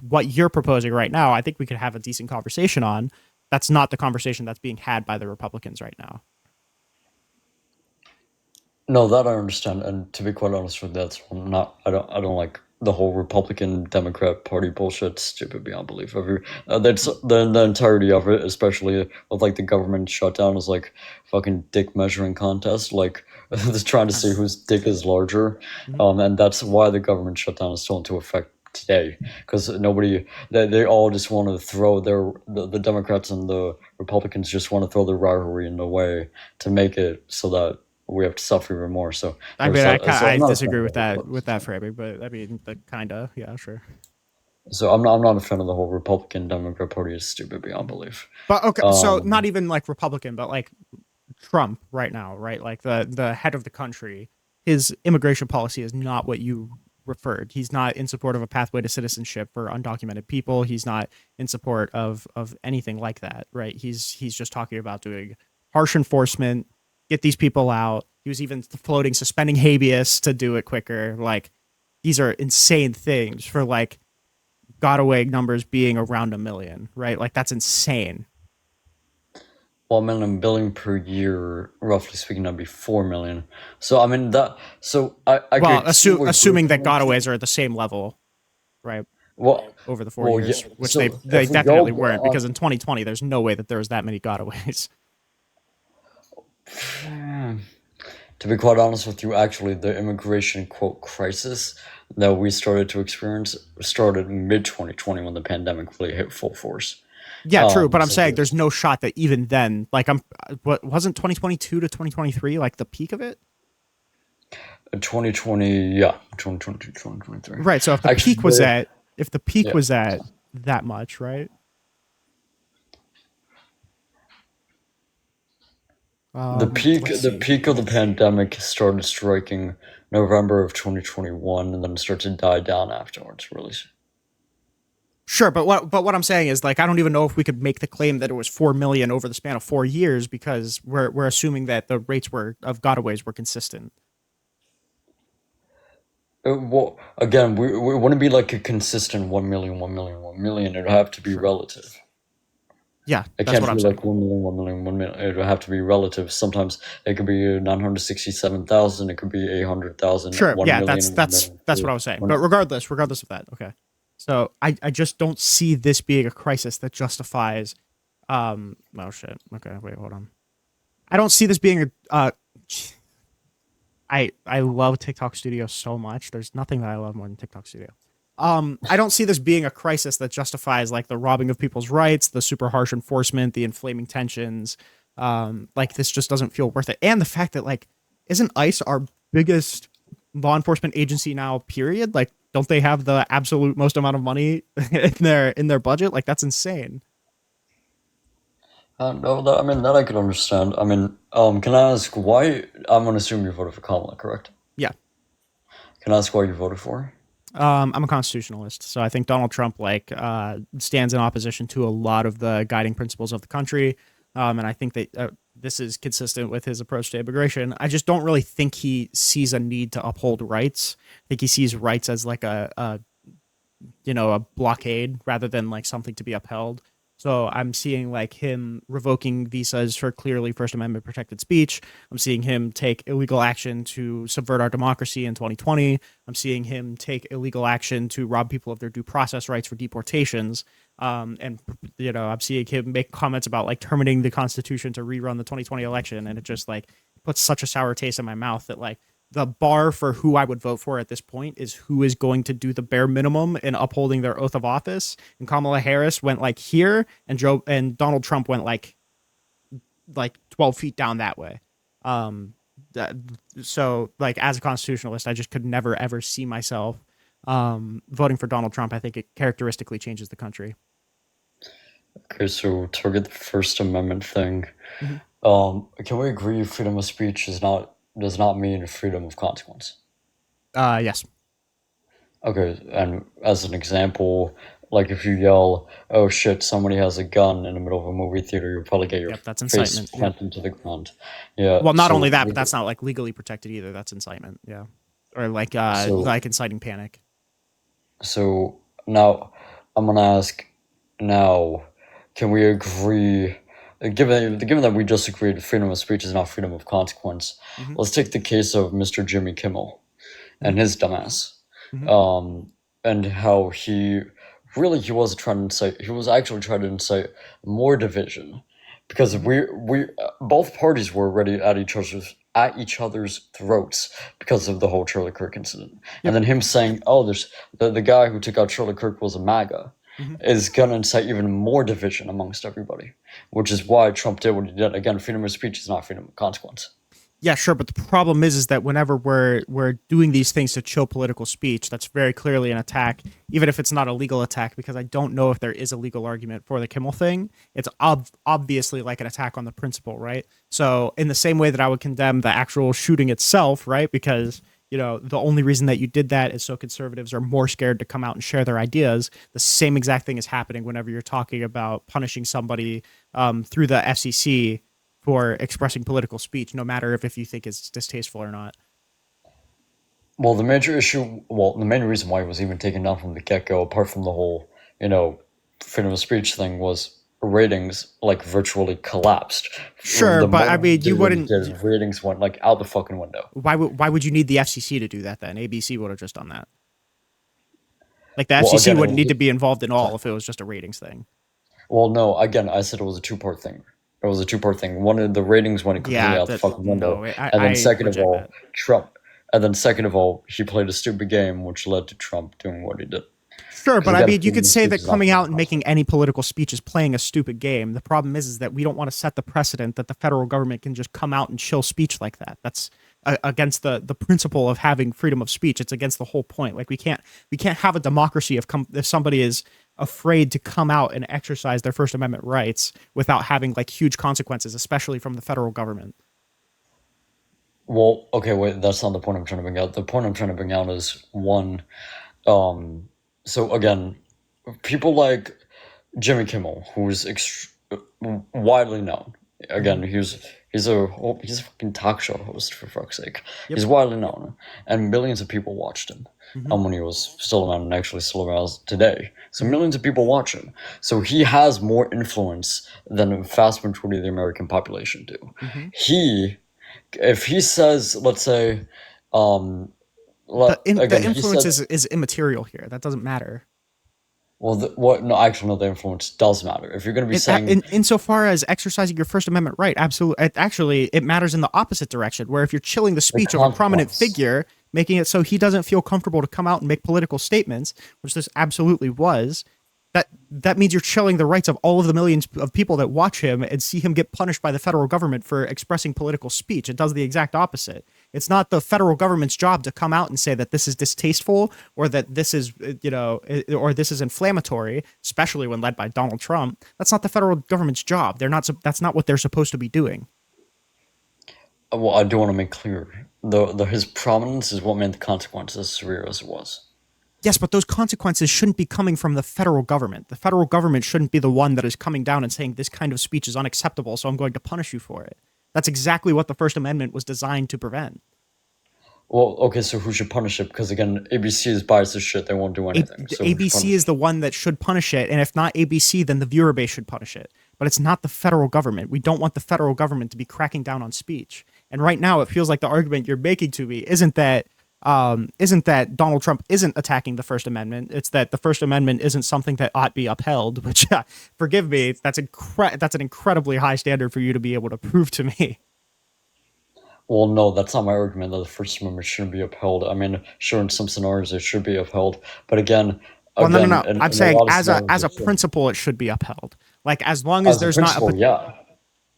what you're proposing right now, I think we could have a decent conversation on. That's not the conversation that's being had by the Republicans right now. no, that I understand, and to be quite honest with that, I'm not. I don't like the whole Republican Democrat Party bullshit. Stupid beyond belief. That's the entirety of it, especially with like the government shutdown, is like fucking dick measuring contest. Like just trying to see whose dick is larger, Mhm. and that's why the government shutdown is still into effect today, because they all just want to throw the Democrats and the Republicans just want to throw their rivalry in the way to make it so that we have to suffer even more. So I there's mean, that. So I I'm not a fan disagree of with the that whole. framing, but I mean, the kinda, yeah, sure. So I'm not a fan of the whole Republican Democrat Party. Is stupid beyond belief. But okay, so not Um, even like Republican, but like Trump right now, right? Like the head of the country, his immigration policy is not what you referred. He's not in support of a pathway to citizenship for undocumented people. He's not in support of anything like that, right? He's just talking about doing harsh enforcement, get these people out. He was even floating suspending habeas to do it quicker. Like these are insane things for like got away numbers being around 1 million, right? Like that's insane. well, minimum billing per year, roughly speaking, that'd be 4 million. So I mean that. So I Well, could see where you're assuming that coming from. gotaways are at the same level, right? Well, Over the four well, yeah. years, which they So they if we go definitely weren't, because on, in 2020 there's no way that there was that many gotaways. to be quite honest with you, actually, the immigration quote crisis that we started to experience started mid 2020 when the pandemic really hit full force. Yeah, true, but I'm So saying there's no shot that even then, like what wasn't 2022 to 2023 like the peak of it? 2020, yeah, 2022, 2023. Right. So Actually, if the peak yeah, was at that much, right? Let's the see. peak of the pandemic started striking November of 2021, and then it started to die down afterwards. Really, Sure, but what I'm saying is like I don't even know if we could make the claim that it was 4 million over the span of 4 years because we're assuming that the rates were of gotaways were consistent. well, again, we wouldn't be like a consistent 1 million, 1 million, 1 million. It'd have to be Sure. relative. Yeah, It that's can't what I'm be saying. like 1 million, 1 million, 1 million. It would have to be relative. Sometimes it could be 967,000. It could be 800,000. Sure. One Yeah, million, one million. that's what I was saying. But regardless of that, okay. So I just don't see this being a crisis that justifies oh shit. Okay, wait, hold on. I don't see this being a I love TikTok Studio so much. There's nothing that I love more than TikTok Studio. I don't see this being a crisis that justifies like the robbing of people's rights, the super harsh enforcement, the inflaming tensions. Like this just doesn't feel worth it. And the fact that like isn't ICE our biggest law enforcement agency now, period? Like, don't they have the absolute most amount of money in their budget? Like that's insane. No, that, I mean that I could understand. I mean, can I ask why? I'm gonna assume you voted for Kamala, correct? Yeah. Can I ask why you voted for her? I'm a constitutionalist, so I think Donald Trump stands in opposition to a lot of the guiding principles of the country, and I think that this is consistent with his approach to immigration. I just don't really think he sees a need to uphold rights. I think he sees rights as like a blockade rather than like something to be upheld. So I'm seeing like him revoking visas for clearly First Amendment protected speech. I'm seeing him take illegal action to subvert our democracy in 2020. I'm seeing him take illegal action to rob people of their due process rights for deportations. And I'm seeing him make comments about like terminating the Constitution to rerun the 2020 election, and it just like puts such a sour taste in my mouth that like the bar for who I would vote for at this point is who is going to do the bare minimum in upholding their oath of office. And Kamala Harris went like here, and Donald Trump went like 12 feet down that way. Um, that, so like as a constitutionalist, I just could never ever see myself voting for Donald Trump. I think it characteristically changes the country. Okay, so target the First Amendment thing. Mhm. Can we agree freedom of speech does not mean freedom of consequence? Yes. Okay, and as an example, like if you yell, "Oh shit, somebody has a gun" in the middle of a movie theater, you'll probably get your Yep. That's face incitement. Yep. planted to the ground. Yeah. Well, not only So, that, but that's not like legally protected either. That's incitement. Yeah. Or so, like inciting panic. so now I'm gonna ask now, can we agree? Given that we just agreed freedom of speech is not freedom of consequence, Hmm. let's take the case of Mr. Jimmy Kimmel Hmm. and his dumbass. Hmm. And how he was trying to incite, he was actually trying to incite more division, because Hmm. we both parties were already at each other's throats because of the whole Charlie Kirk incident. And Yep. then him saying, "Oh, there's the guy who took out Charlie Kirk was a MAGA," Hmm. is gonna incite even more division amongst everybody, which is why Trump did what he did. Again, freedom of speech is not freedom of consequence. Yeah, sure, but the problem is that whenever we're doing these things to chill political speech, that's very clearly an attack, even if it's not a legal attack, because I don't know if there is a legal argument for the Kimmel thing. It's obviously like an attack on the principle, right? So in the same way that I would condemn the actual shooting itself, right? Because the only reason that you did that is so conservatives are more scared to come out and share their ideas. The same exact thing is happening whenever you're talking about punishing somebody through the FCC for expressing political speech, no matter if you think it's distasteful or not. Well, the main reason why it was even taken down from the get-go, apart from the whole, freedom of speech thing, was ratings like virtually collapsed. Sure, The but I moment he mean, you did what he wouldn't. did, ratings went like out the fucking window. Why would you need the FCC to do that then? ABC would have just done that. Like the Well, FCC again, wouldn't need to be involved at all if it was just a ratings thing. well, no, again, I said it was a two-part thing. It was a two-part thing. One of the ratings went completely Yeah, out the that fucking window, no, and then I second of reject all, that. Trump, and then second of all, he played a stupid game, which led to Trump doing what he did. Sure, Because but I again, mean, you freedom could of say speech that is not coming freedom out of and making consequence. any political speech is playing a stupid game. The problem is that we don't want to set the precedent that the federal government can just come out and chill speech like that. That's against the principle of having freedom of speech. It's against the whole point. Like we can't have a democracy if somebody is afraid to come out and exercise their First Amendment rights without having like huge consequences, especially from the federal government. Well, okay, wait, that's not the point I'm trying to bring out. The point I'm trying to bring out is one, um, so again, people like Jimmy Kimmel, who's widely known. Hmm. Again, he's a fucking talk show host, for fuck's sake. Yep. He's widely known, and millions of people watched him. Hmm. When he was still around, and actually still around today. So Hmm. millions of people watch him. So he has more influence than a vast majority of the American population do. Hmm. He, if he says, let's say, um, The again, he influence said, is immaterial here. That doesn't matter. well, what? No, actually, no. The influence does matter. If you're going to be saying Insofar as exercising your First Amendment right, absolutely. It matters in the opposite direction, where if you're chilling the the speech of a prominent consequence, figure, making it so he doesn't feel comfortable to come out and make political statements, which this absolutely was, that means you're chilling the rights of all of the millions of people that watch him and see him get punished by the federal government for expressing political speech. It does the exact opposite. It's not the federal government's job to come out and say that this is distasteful or that this is, or this is inflammatory, especially when led by Donald Trump. That's not the federal government's job. That's not what they're supposed to be doing. Well, I do want to make clear, his prominence is what made the consequences as severe as it was. Yes, but those consequences shouldn't be coming from the federal government. The federal government shouldn't be the one that is coming down and saying this kind of speech is unacceptable, so I'm going to punish you for it. That's exactly what the First Amendment was designed to prevent. Well, okay, so who should punish it? Because again, ABC is biased as shit. They won't do anything. So ABC is the one that should punish it, and if not ABC, then the viewer base should punish it. But it's not the federal government. We don't want the federal government to be cracking down on speech. And right now, it feels like the argument you're making to me isn't that Donald Trump isn't attacking the First Amendment. It's that the First Amendment isn't something that ought be upheld, which, forgive me, that's an incredibly high standard for you to be able to prove to me. Well, no, that's not my argument that the First Amendment shouldn't be upheld. I mean, sure, in some scenarios it should be upheld, but again, no. I'm saying as a principle, it should be upheld. Like as long as there's not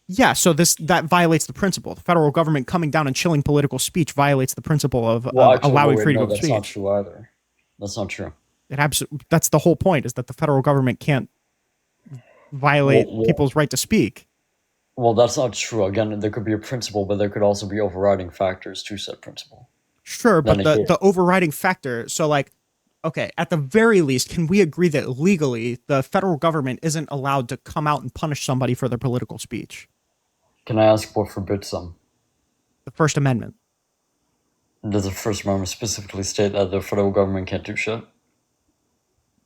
yeah, so that violates the principle. The federal government coming down and chilling political speech violates the principle of allowing freedom of speech. That's not true either. That's not true. That's the whole point, is that the federal government can't violate people's right to speak. Well, that's not true. Again, there could be a principle, but there could also be overriding factors to said principle. Sure, but the overriding factor, so like, okay, at the very least, can we agree that legally the federal government isn't allowed to come out and punish somebody for their political speech? Can I ask what forbids them? The First Amendment. Does the First Amendment specifically state that the federal government can't do shit?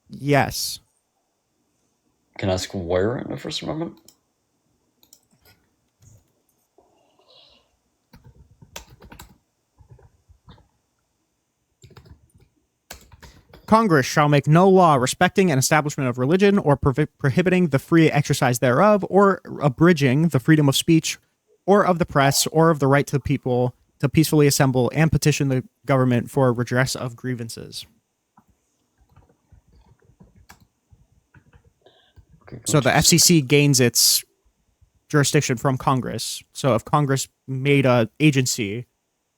Yes. Can I ask where in the First Amendment? Congress shall make no law respecting an establishment of religion or prohibiting the free exercise thereof or abridging the freedom of speech or of the press or of the right to people to peacefully assemble and petition the government for redress of grievances. Okay, so the FCC gains its jurisdiction from Congress. So if Congress made an agency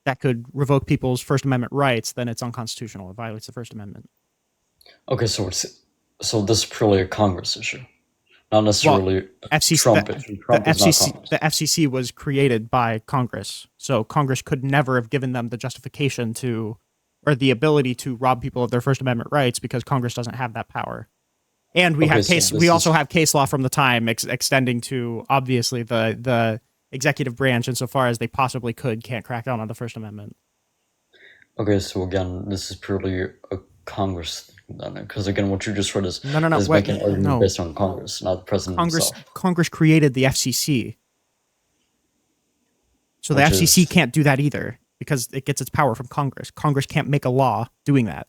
that could revoke people's First Amendment rights, then it's unconstitutional. It violates the First Amendment. Okay, so this is purely a Congress issue, not necessarily FCC, Trump issue. The FCC was created by Congress, so Congress could never have given them the justification to, or the ability to rob people of their First Amendment rights, because Congress doesn't have that power. And we also have case law from the time extending to obviously the executive branch, insofar as they possibly can't crack down on the First Amendment. Okay, so again, this is purely a Congress thing, because again, what you just read is making an argument based on Congress, not the president himself. Congress created the FCC, so the FCC can't do that either, because it gets its power from Congress. Congress can't make a law doing that.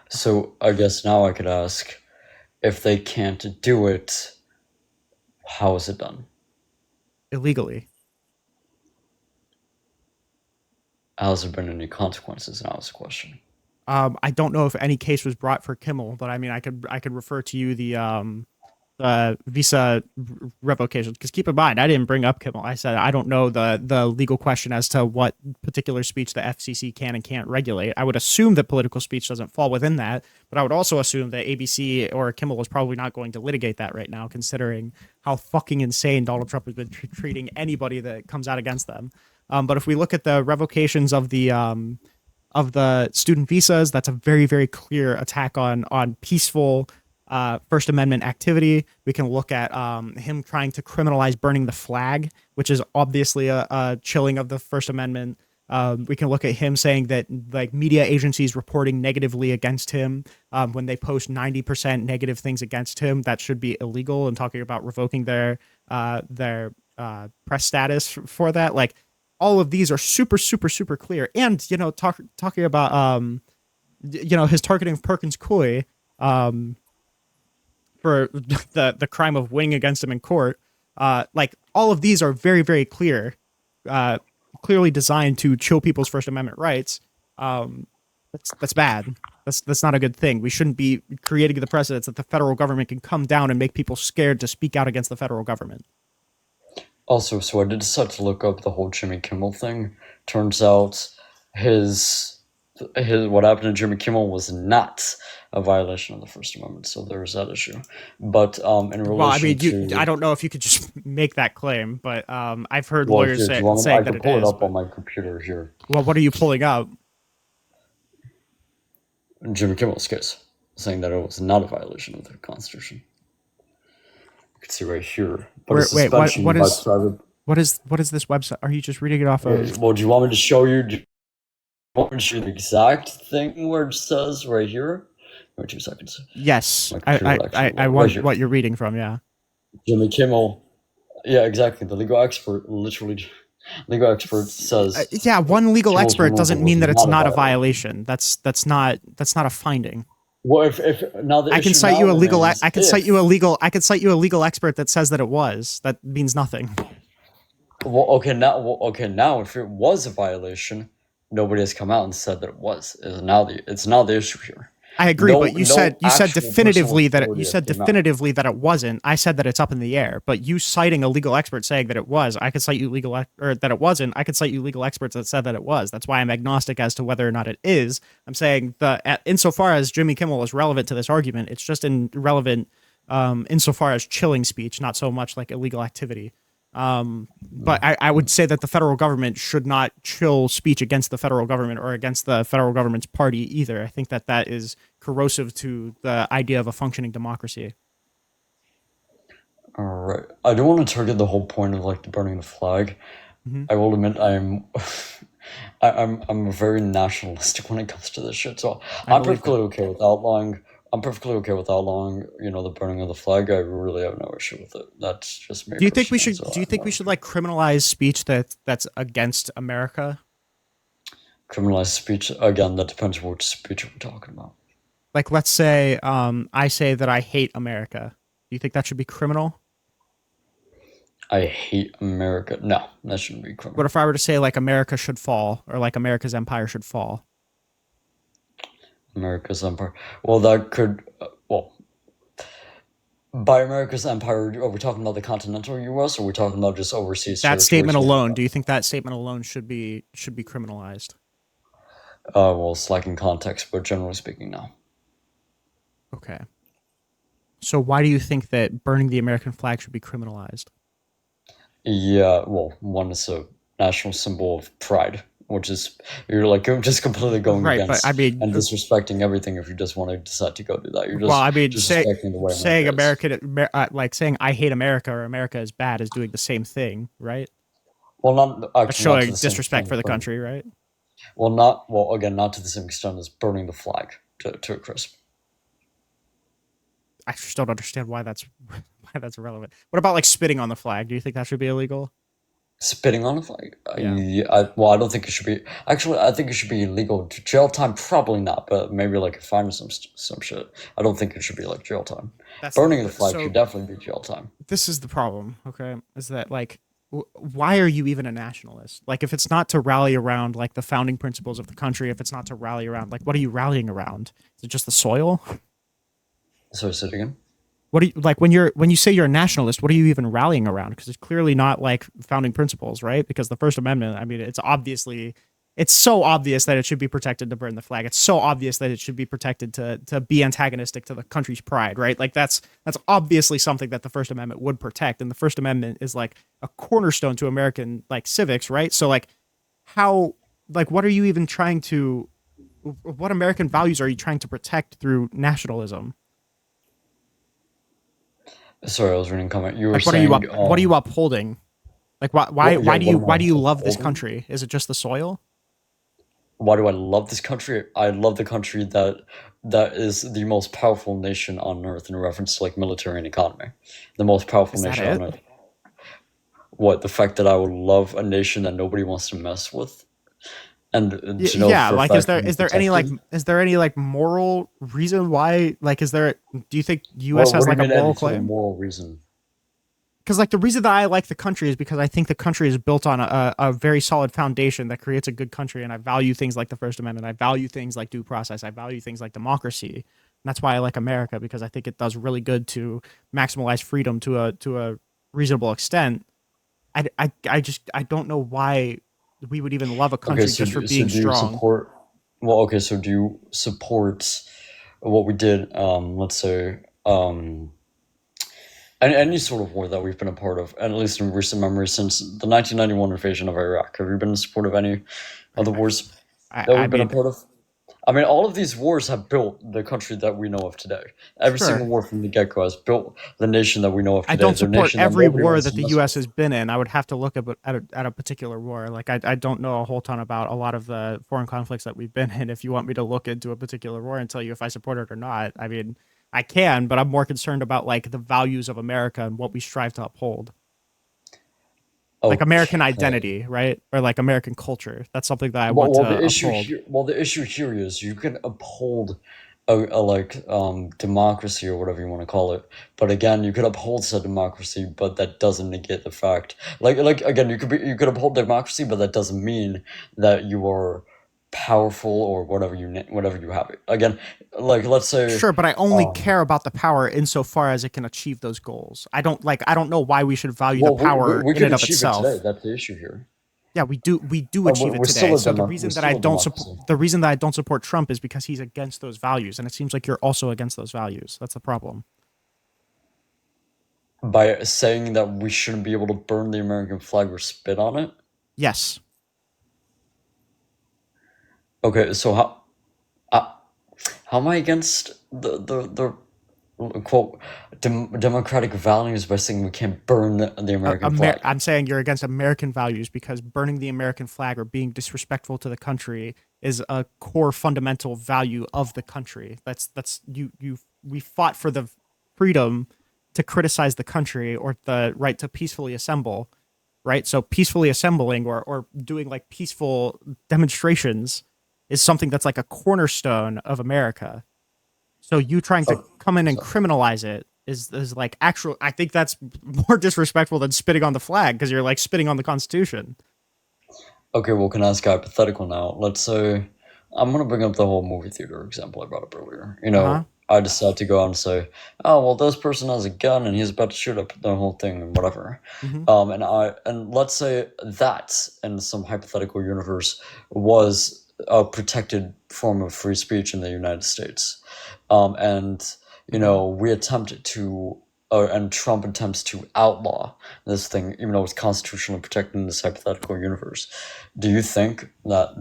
So I guess now I could ask, if they can't do it, how is it done? Illegally. Has there been any consequences? Now is the question. I don't know if any case was brought for Kimmel, but I mean, I could refer to you the visa revocation, because keep in mind, I didn't bring up Kimmel. I said I don't know the legal question as to what particular speech the FCC can and can't regulate. I would assume that political speech doesn't fall within that, but I would also assume that ABC or Kimmel is probably not going to litigate that right now, considering how fucking insane Donald Trump has been treating anybody that comes out against them. But if we look at the revocations of the student visas, that's a very, very clear attack on peaceful First Amendment activity. We can look at him trying to criminalize burning the flag, which is obviously a chilling of the First Amendment. We can look at him saying that like media agencies reporting negatively against him when they post 90% negative things against him, that should be illegal, and talking about revoking their press status for that. Like, all of these are super, super, super clear. And, talking about, his targeting of Perkins Coie for the crime of winning against him in court. Like, all of these are very, very clear, clearly designed to chill people's First Amendment rights. That's bad. That's not a good thing. We shouldn't be creating the precedents that the federal government can come down and make people scared to speak out against the federal government. Also, so I did decide to look up the whole Jimmy Kimmel thing. Turns out his what happened to Jimmy Kimmel was not a violation of the First Amendment, so there was that issue. But in Well, I relation mean, I to, don't know if you could just make that claim, but I've heard well, lawyers here, do you want me? I saying that can it pull it is. up But on my computer here. well, what are you pulling up? Jimmy Kimmel's case, saying that it was not a violation of the Constitution. You can see right here. But a Wait, suspension by private. what is this website? Are you just reading it off of? Well, do you want me to show you? Do you want me to show you the exact thing where it says right here? Give me 2 seconds. Yes, My computer will actually I load right want here. what you're reading from. Yeah. Jimmy Kimmel. Yeah, exactly. The legal expert, literally, legal expert says Yeah, one legal Kimmel's expert removal doesn't was mean that it's not a not a violation. violation. That's not a finding. Well, if now the I can issue cite now you a legal remains I can cite if. you a legal I could cite you a legal expert that says that it was. That means nothing. Okay, now if it was a violation, nobody has come out and said that it was. It's now the issue here. I agree, No, but no you said actual personal definitively that authority has came out. that it wasn't. I said that it's up in the air. But you citing a legal expert saying that it was, I could cite you or that it wasn't. I could cite you legal experts that said that it was. That's why I'm agnostic as to whether or not it is. I'm saying insofar as Jimmy Kimmel is relevant to this argument, it's just irrelevant insofar as chilling speech, not so much like illegal activity. But I would say that the federal government should not chill speech against the federal government or against the federal government's party either. I think that that is corrosive to the idea of a functioning democracy. All right, I don't want to target the whole point of like the burning the flag. Mm-hmm. I will admit I'm I'm very nationalistic when it comes to this shit. So I believe that. I'm perfectly okay with outlawing, the burning of the flag. I really have no issue with it. That's just me Do you think we personally. should? So Do you I have think no we should issue. like criminalize speech that's against America? Criminalized speech again. That depends which speech we're talking about. Like, let's say I say that I hate America. Do you think that should be criminal? I hate America. No, that shouldn't be What criminal. if I were to say like America should fall or like America's empire should fall? America's empire. Well, that could. Well, by America's empire, are we talking about the continental U.S. or are we talking about just overseas That territories statement within alone. that? Do you think that statement alone should be criminalized? Well, it's lacking context, but generally speaking, no. Okay. So why do you think that burning the American flag should be criminalized? Yeah, well, one is a national symbol of pride, which is you're just completely going Right, but I against mean, and disrespecting everything if you just want to decide to go do that. You're well, just I mean, disrespecting the way saying America is. like saying I hate America or America is bad is doing the same thing, right? Well, not That's actually not to showing the same disrespect extent for as the burning. country, right? Well again not to the same extent as burning the flag to a crisp. I just don't understand why that's why that's irrelevant. What about like spitting on the flag? Do you think that should be illegal? Spitting on a flag? Yeah. Well, I don't think it should be. Actually, I think it should be illegal. Jail time, probably not, but maybe like a fine or some shit. I don't think it should be like jail time. That's Burning the flag should so definitely be jail time. this is the problem, okay? Is that like why are you even a nationalist? Like if it's not to rally around like the founding principles of the country, if it's not to rally around like what are you rallying around? Is it just the soil? So say it again. What do you like when you say you're a nationalist? What are you even rallying around? Because it's clearly not like founding principles, right? Because the First Amendment, I mean, it's so obvious that it should be protected to burn the flag. It's so obvious that it should be protected to be antagonistic to the country's pride, right? Like that's obviously something that the First Amendment would protect, and the First Amendment is like a cornerstone to American like civics, right? So like how like what are you even trying to what American values are you trying to protect through nationalism? Sorry, I was reading a comment. You were Like saying, what are you upholding? Like yeah, what am I why do you love this upholding? country? Is it just the soil? Why do I love this country? I love the country that is the most powerful nation on earth in reference to like military and economy. The most powerful Is that nation on it? earth. What, the fact that I would love a nation that nobody wants to mess with, and to know Yeah, for a like fact to be protected. is there any like moral reason why like is there do you think US What has do you like a mean any moral sort of claim? moral reason? Because like the reason that I like the country is because I think the country is built on a very solid foundation that creates a good country, and I value things like the First Amendment. I value things like due process. I value things like democracy. And that's why I like America because I think it does really good to maximize freedom to a reasonable extent. I don't know why we would even love a Okay, country just for so being do you strong. support? Well, okay, so do you support what we did? Let's say any sort of war that we've been a part of, at least in recent memory, since the 1991 invasion of Iraq. Have you been in support of any I, other wars that I we've been a mean, part of? I mean, all of these wars have built the country that we know of today. Every single sure. war from the get go has built the nation that we know of I today. don't The support nation that every nobody war wants that to the mess U.S. with. has been in. I would have to look at a particular war. Like I don't know a whole ton about a lot of the foreign conflicts that we've been in. If you want me to look into a particular war and tell you if I support it or not, I mean, I can, but I'm more concerned about like the values of America and what we strive to uphold. Like American Okay. identity, right? Or like American culture. That's something that I Well, want to uphold. the issue here is you can uphold a like democracy or whatever you want to call it, but again, you could uphold said democracy, but that doesn't negate the fact. Like again, you could uphold democracy, but that doesn't mean that you are powerful or whatever you have it. Again, like let's say, Sure, but I only um, care about the power insofar as it can achieve those goals. I don't know why we should value the power we in could and of achieve it today. itself. That's the issue here. Yeah, we do achieve it today. So We're still a democracy. the reason that I don't support Trump is because he's against those values, and it seems like you're also against those values. That's the problem. By saying that we shouldn't be able to burn the American flag or spit on it. Yes. Okay, so uh, how am I against the quote democratic values by saying we can't burn the American flag? I'm saying you're against American values because burning the American flag or being disrespectful to the country is a core fundamental value of the country. That's you we fought for the freedom to criticize the country or the right to peacefully assemble, right? So peacefully assembling or doing like peaceful demonstrations is something that's like a cornerstone of America. So you trying to Oh, come in and so, criminalize it is like actual. I think that's more disrespectful than spitting on the flag because you're like spitting on the Constitution. okay, well, can I ask a hypothetical now? Let's say I'm gonna bring up the whole movie theater example I brought up earlier. Uh huh. I decide to go out and say, "Oh, well, this person has a gun and he's about to shoot up the whole thing and whatever." Mm-hmm. And let's say that in some hypothetical universe was a protected form of free speech in the United States, and Mm-hmm. we attempt to. And Trump attempts to outlaw this thing, even though it's constitutionally protected in this hypothetical universe. Do you think that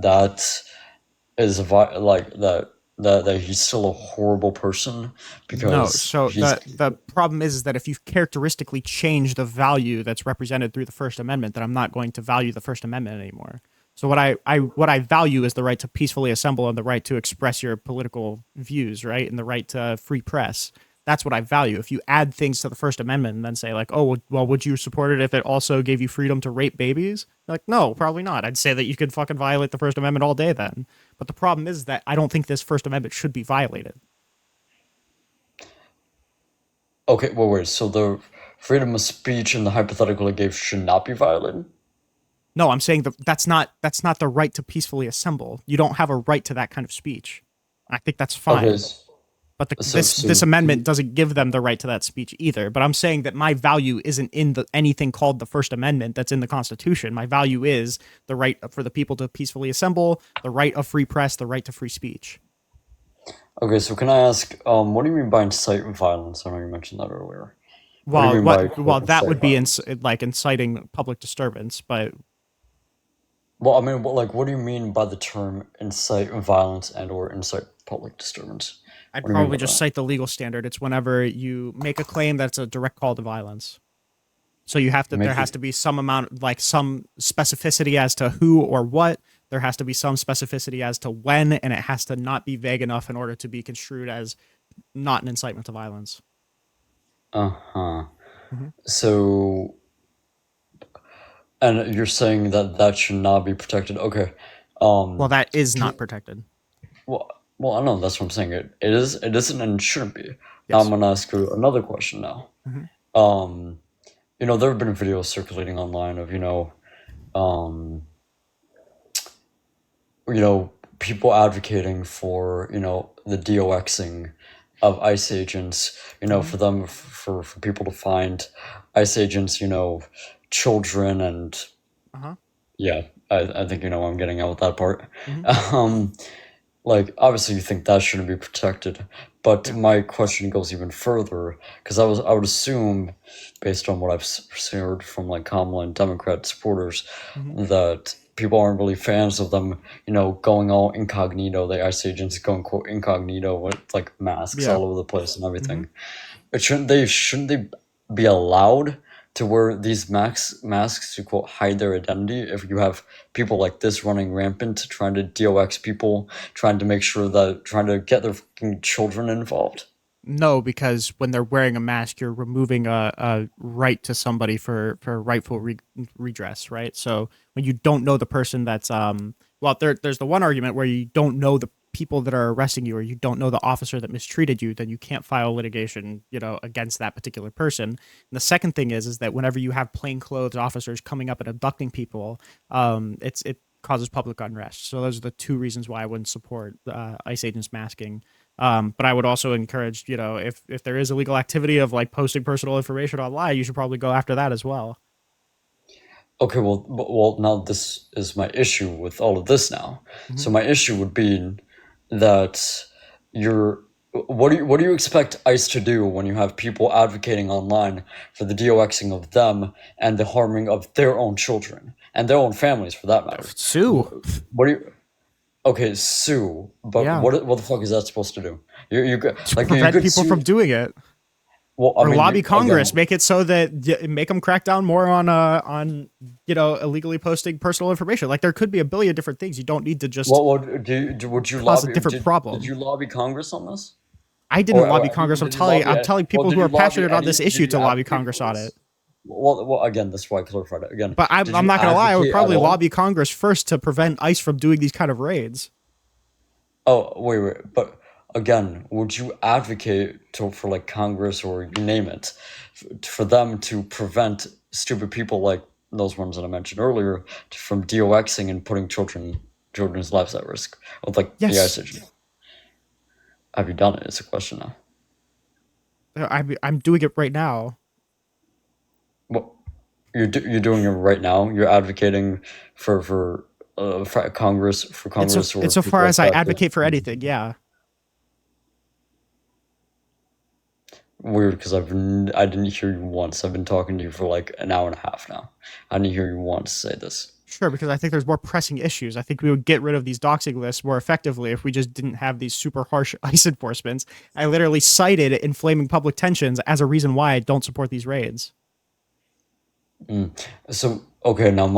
is like that he's still a horrible person No. because So he's the problem is that if you characteristically change the value that's represented through the First Amendment, then I'm not going to value the First Amendment anymore. So what I value is the right to peacefully assemble and the right to express your political views, right, and the right to free press. That's what I value. If you add things to the First Amendment and then say like, oh well, would you support it if it also gave you freedom to rape babies? Like, no, probably not. I'd say that you could fucking violate the First Amendment all day then. But the problem is that I don't think this First Amendment should be violated. okay. Well, wait. So the freedom of speech and the hypothetical I gave should not be violated. No, I'm saying that that's not the right to peacefully assemble. You don't have a right to that kind of speech. I think that's Okay. fine. But this So amendment doesn't give them the right to that speech either. But I'm saying that my value isn't in the anything called the First Amendment that's in the Constitution. My value is the right for the people to peacefully assemble, the right of free press, the right to free speech. okay. So can I ask, what do you mean by incite violence? I know you mentioned that earlier. What do you Well, mean by quote, well that incite would be violence? like inciting public disturbance, but Well, I mean, what do you mean by the term incite violence and or incite public disturbance? I'd What do you mean probably by just that? cite the legal standard. It's whenever you make a claim that's a direct call to violence. So you have to there Make has it to be some amount like some specificity as to who or what. There has to be some specificity as to when, and it has to not be vague enough in order to be construed as not an incitement to violence. uh-huh. Mhm. So and you're saying that that should not be protected. Okay. Well, Um that is can not you, protected. well, I know that's what I'm saying. It isn't and shouldn't be. Now I'm Yes. gonna ask you another question now. Hmm. Um there have been videos circulating online of, um people advocating for, the DOXing of ICE agents, Hmm. for them, for people to find ICE agents, children, and Uh-huh. yeah, I think I'm getting out with that part. Hmm. Um, like, obviously you think that shouldn't be protected, but Yeah. my question goes even further, because I would assume, based on what I've heard from like Kamala and Democrat supporters, Hmm. that people aren't really fans of them, going all incognito, the ICE agents going quote incognito with like masks Yeah. all over the place and Hmm. everything. But shouldn't they be allowed to wear these masks to quote hide their identity if you have people like this running rampant, trying to DOX people, trying to get their fucking children involved? No, because when they're wearing a mask, you're removing a right to somebody for rightful redress, right? So when you don't know the person that's well, there's the one argument where you don't know the people that are arresting you, or you don't know the officer that mistreated you, then you can't file litigation, against that particular person. And the second thing is that whenever you have plainclothes officers coming up and abducting people, it causes public unrest. So those are the two reasons why I wouldn't support ICE agents masking. But I would also encourage, if there is illegal activity of like posting personal information online, you should probably go after that as well. Okay, well, now this is my issue with all of this now. Hmm. So my issue would be that you're what do you expect ICE to do when you have people advocating online for the DOXing of them and the harming of their own children and their own families for that matter? Sue. What do you Okay, sue, but Yeah. what the fuck is that supposed to do? To Like you prevent could people sue. from doing it. Well, I Or mean, lobby Congress, again. make it so that make them crack down more on illegally posting personal information. Like there could be a billion different things. You don't need to just Would you cause a lobby? different Did problem. you lobby Congress on this? I didn't Or lobby I mean, Congress. did you I'm lobby? telling Well, people did who you are lobby passionate on any? this Did issue you to lobby advocate Congress for on it. this? Well, again, that's why I clarified it. Again, But did I'm you not gonna lie. I would advocate at probably all? lobby Congress first to prevent ICE from doing these kind of raids. Oh, wait. But again, would you advocate for like Congress or you name it, for them to prevent stupid people like those ones that I mentioned earlier from DOXing and putting children's lives at risk with like the Yes, ICE agent? Have you done it? It's a question now. I'm doing it right now. Well, you're doing it right now. You're advocating for Congress or Insofar people like as I that. advocate for anything, yeah. Weird, because I didn't hear you once. I've been talking to you for like an hour and a half now. I didn't hear you once say this. Sure, because I think there's more pressing issues. I think we would get rid of these doxing lists more effectively if we just didn't have these super harsh ICE enforcements. I literally cited inflaming public tensions as a reason why I don't support these raids. Mm. So okay, now I'm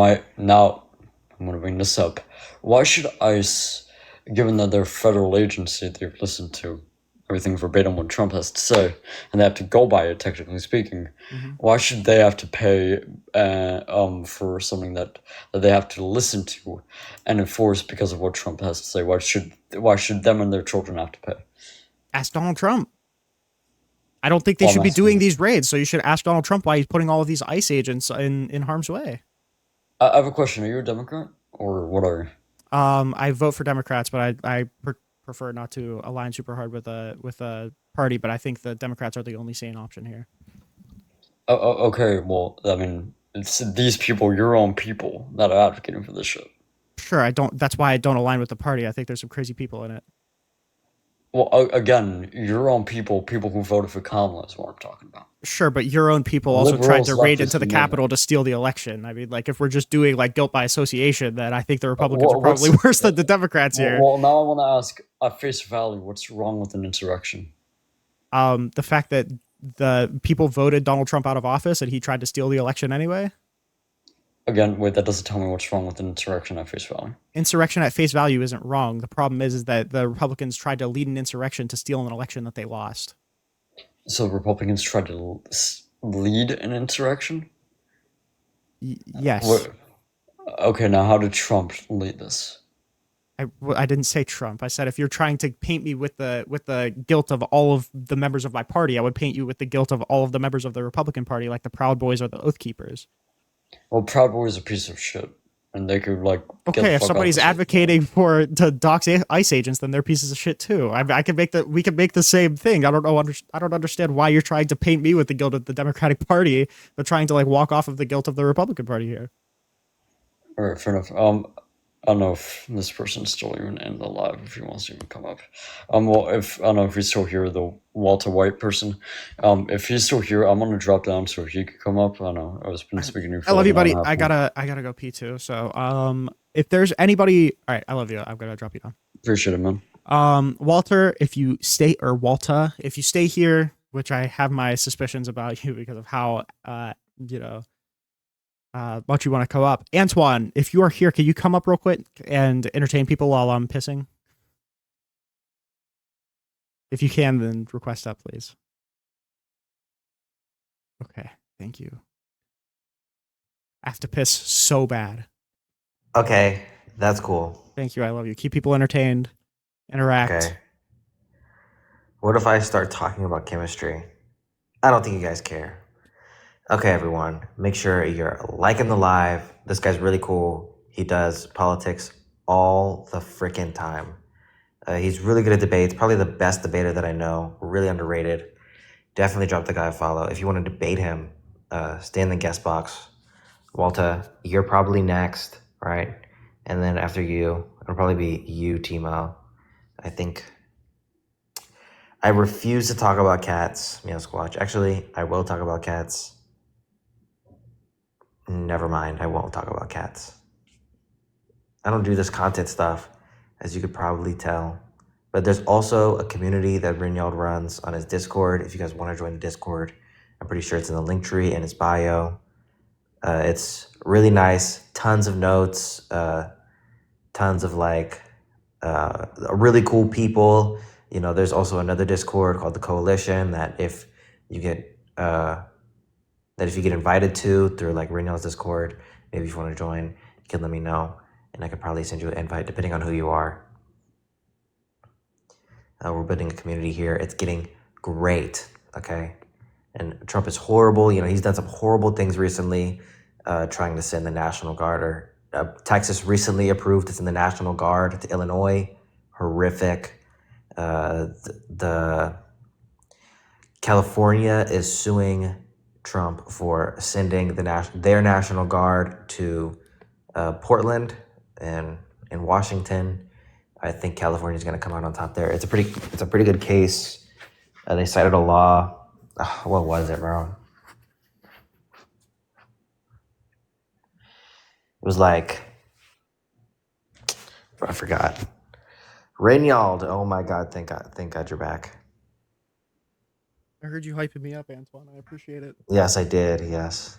gonna bring this up. Why should ICE, given that they're a federal agency, they've listened to everything verbatim what Trump has to say, and they have to go by it, technically speaking. Hmm. Why should they have to pay for something that they have to listen to and enforce because of what Trump has to say? Why should them and their children have to pay? Ask Donald Trump. I don't think they Well, I'm should be doing asking. these raids, so you should ask Donald Trump why he's putting all of these ICE agents in harm's way. I have a question. Are you a Democrat or what are you? I vote for Democrats, but I prefer not to align super hard with a party. But I think the Democrats are the only sane option here. Okay, well, I mean, it's these people, your own people, that are advocating for this shit. Sure, I don't. That's why I don't align with the party. I think there's some crazy people in it. Well, again, your own people, people who voted for Kamala is what I'm talking about. Sure, but your own people also tried Liberals, to raid leftists, into the you name it. Capitol to steal the election. I mean, like if we're just doing like guilt by association, then I think the Republicans are What, probably what's worse than the Democrats here. now I want to ask at face value, what's wrong with an insurrection? The fact that the people voted Donald Trump out of office and he tried to steal the election anyway. Again, wait, that doesn't tell me what's wrong with an insurrection at face value. Insurrection at face value isn't wrong. The problem is that the Republicans tried to lead an insurrection to steal an election that they lost. So Republicans tried to lead an insurrection. Yes. What? Okay, now how did Trump lead this? I didn't say Trump. I said if you're trying to paint me with the guilt of all of the members of my party, I would paint you with the guilt of all of the members of the Republican Party, like the Proud Boys or the Oath Keepers. Well, Proud Boy is a piece of shit. and they could like get the Okay, if fuck off somebody's the stage. advocating for to dox ICE agents, then they're pieces of shit too. I could make the we could make the same thing. I don't know. I don't understand why you're trying to paint me with the guilt of the Democratic Party, but trying to like walk off of the guilt of the Republican Party here. All right, fair enough. I don't know if this person's still even in the live, if he wants to even come up. Well, if I don't know if he's still here, the Walter White person. If he's still here, I'm gonna drop down so he could come up. I don't know. I was been speaking to you for I love like you, an hour buddy. and a half I gotta go pee too. So if there's anybody, all right, I love you. I'm gonna drop you down. Appreciate it, man. Walter, if you stay or Walter, if you stay here, which I have my suspicions about you because of how you know much you want to come up. Antoine, if you are here, can you come up real quick and entertain people while I'm pissing? If you can, then request up, please. Okay, thank you. I have to piss so bad. Okay, that's cool. Thank you. I love you. Keep people entertained. Interact. Okay. What if I start talking about chemistry? I don't think you guys care. Okay, everyone, make sure you're liking the live. This guy's really cool. He does politics all the freaking time. He's really good at debates, probably the best debater that I know, really underrated. Definitely drop the guy a follow. If you want to debate him, stay in the guest box. Walter, you're probably next, right? And then after you, it'll probably be you, Timo. I think I refuse to talk about cats, Meow Squatch. Actually, I will talk about cats. Never mind, I won't talk about cats. I don't do this content stuff, as you could probably tell. But there's also a community that Rinyald runs on his Discord. If you guys want to join the Discord, I'm pretty sure it's in the link tree and his bio. It's really nice, tons of notes, tons of like really cool people. You know, there's also another Discord called the Coalition that if you get invited to through like Rinyald's Discord, maybe if you want to join, you can let me know, and I could probably send you an invite depending on who you are. We're building a community here. It's getting great, okay? And Trump is horrible. You know, he's done some horrible things recently, trying to send the National Guard. Or Texas recently approved to send the National Guard to Illinois. Horrific. The California is suing Trump for sending their National Guard to Portland and in Washington. I think California is going to come out on top there. It's a pretty good case. They cited a law. What was it, bro? It was like, I forgot. Reynold. Oh my God! Thank God you're back. I heard you hyping me up, Antoine. I appreciate it. Yes, I did. Yes.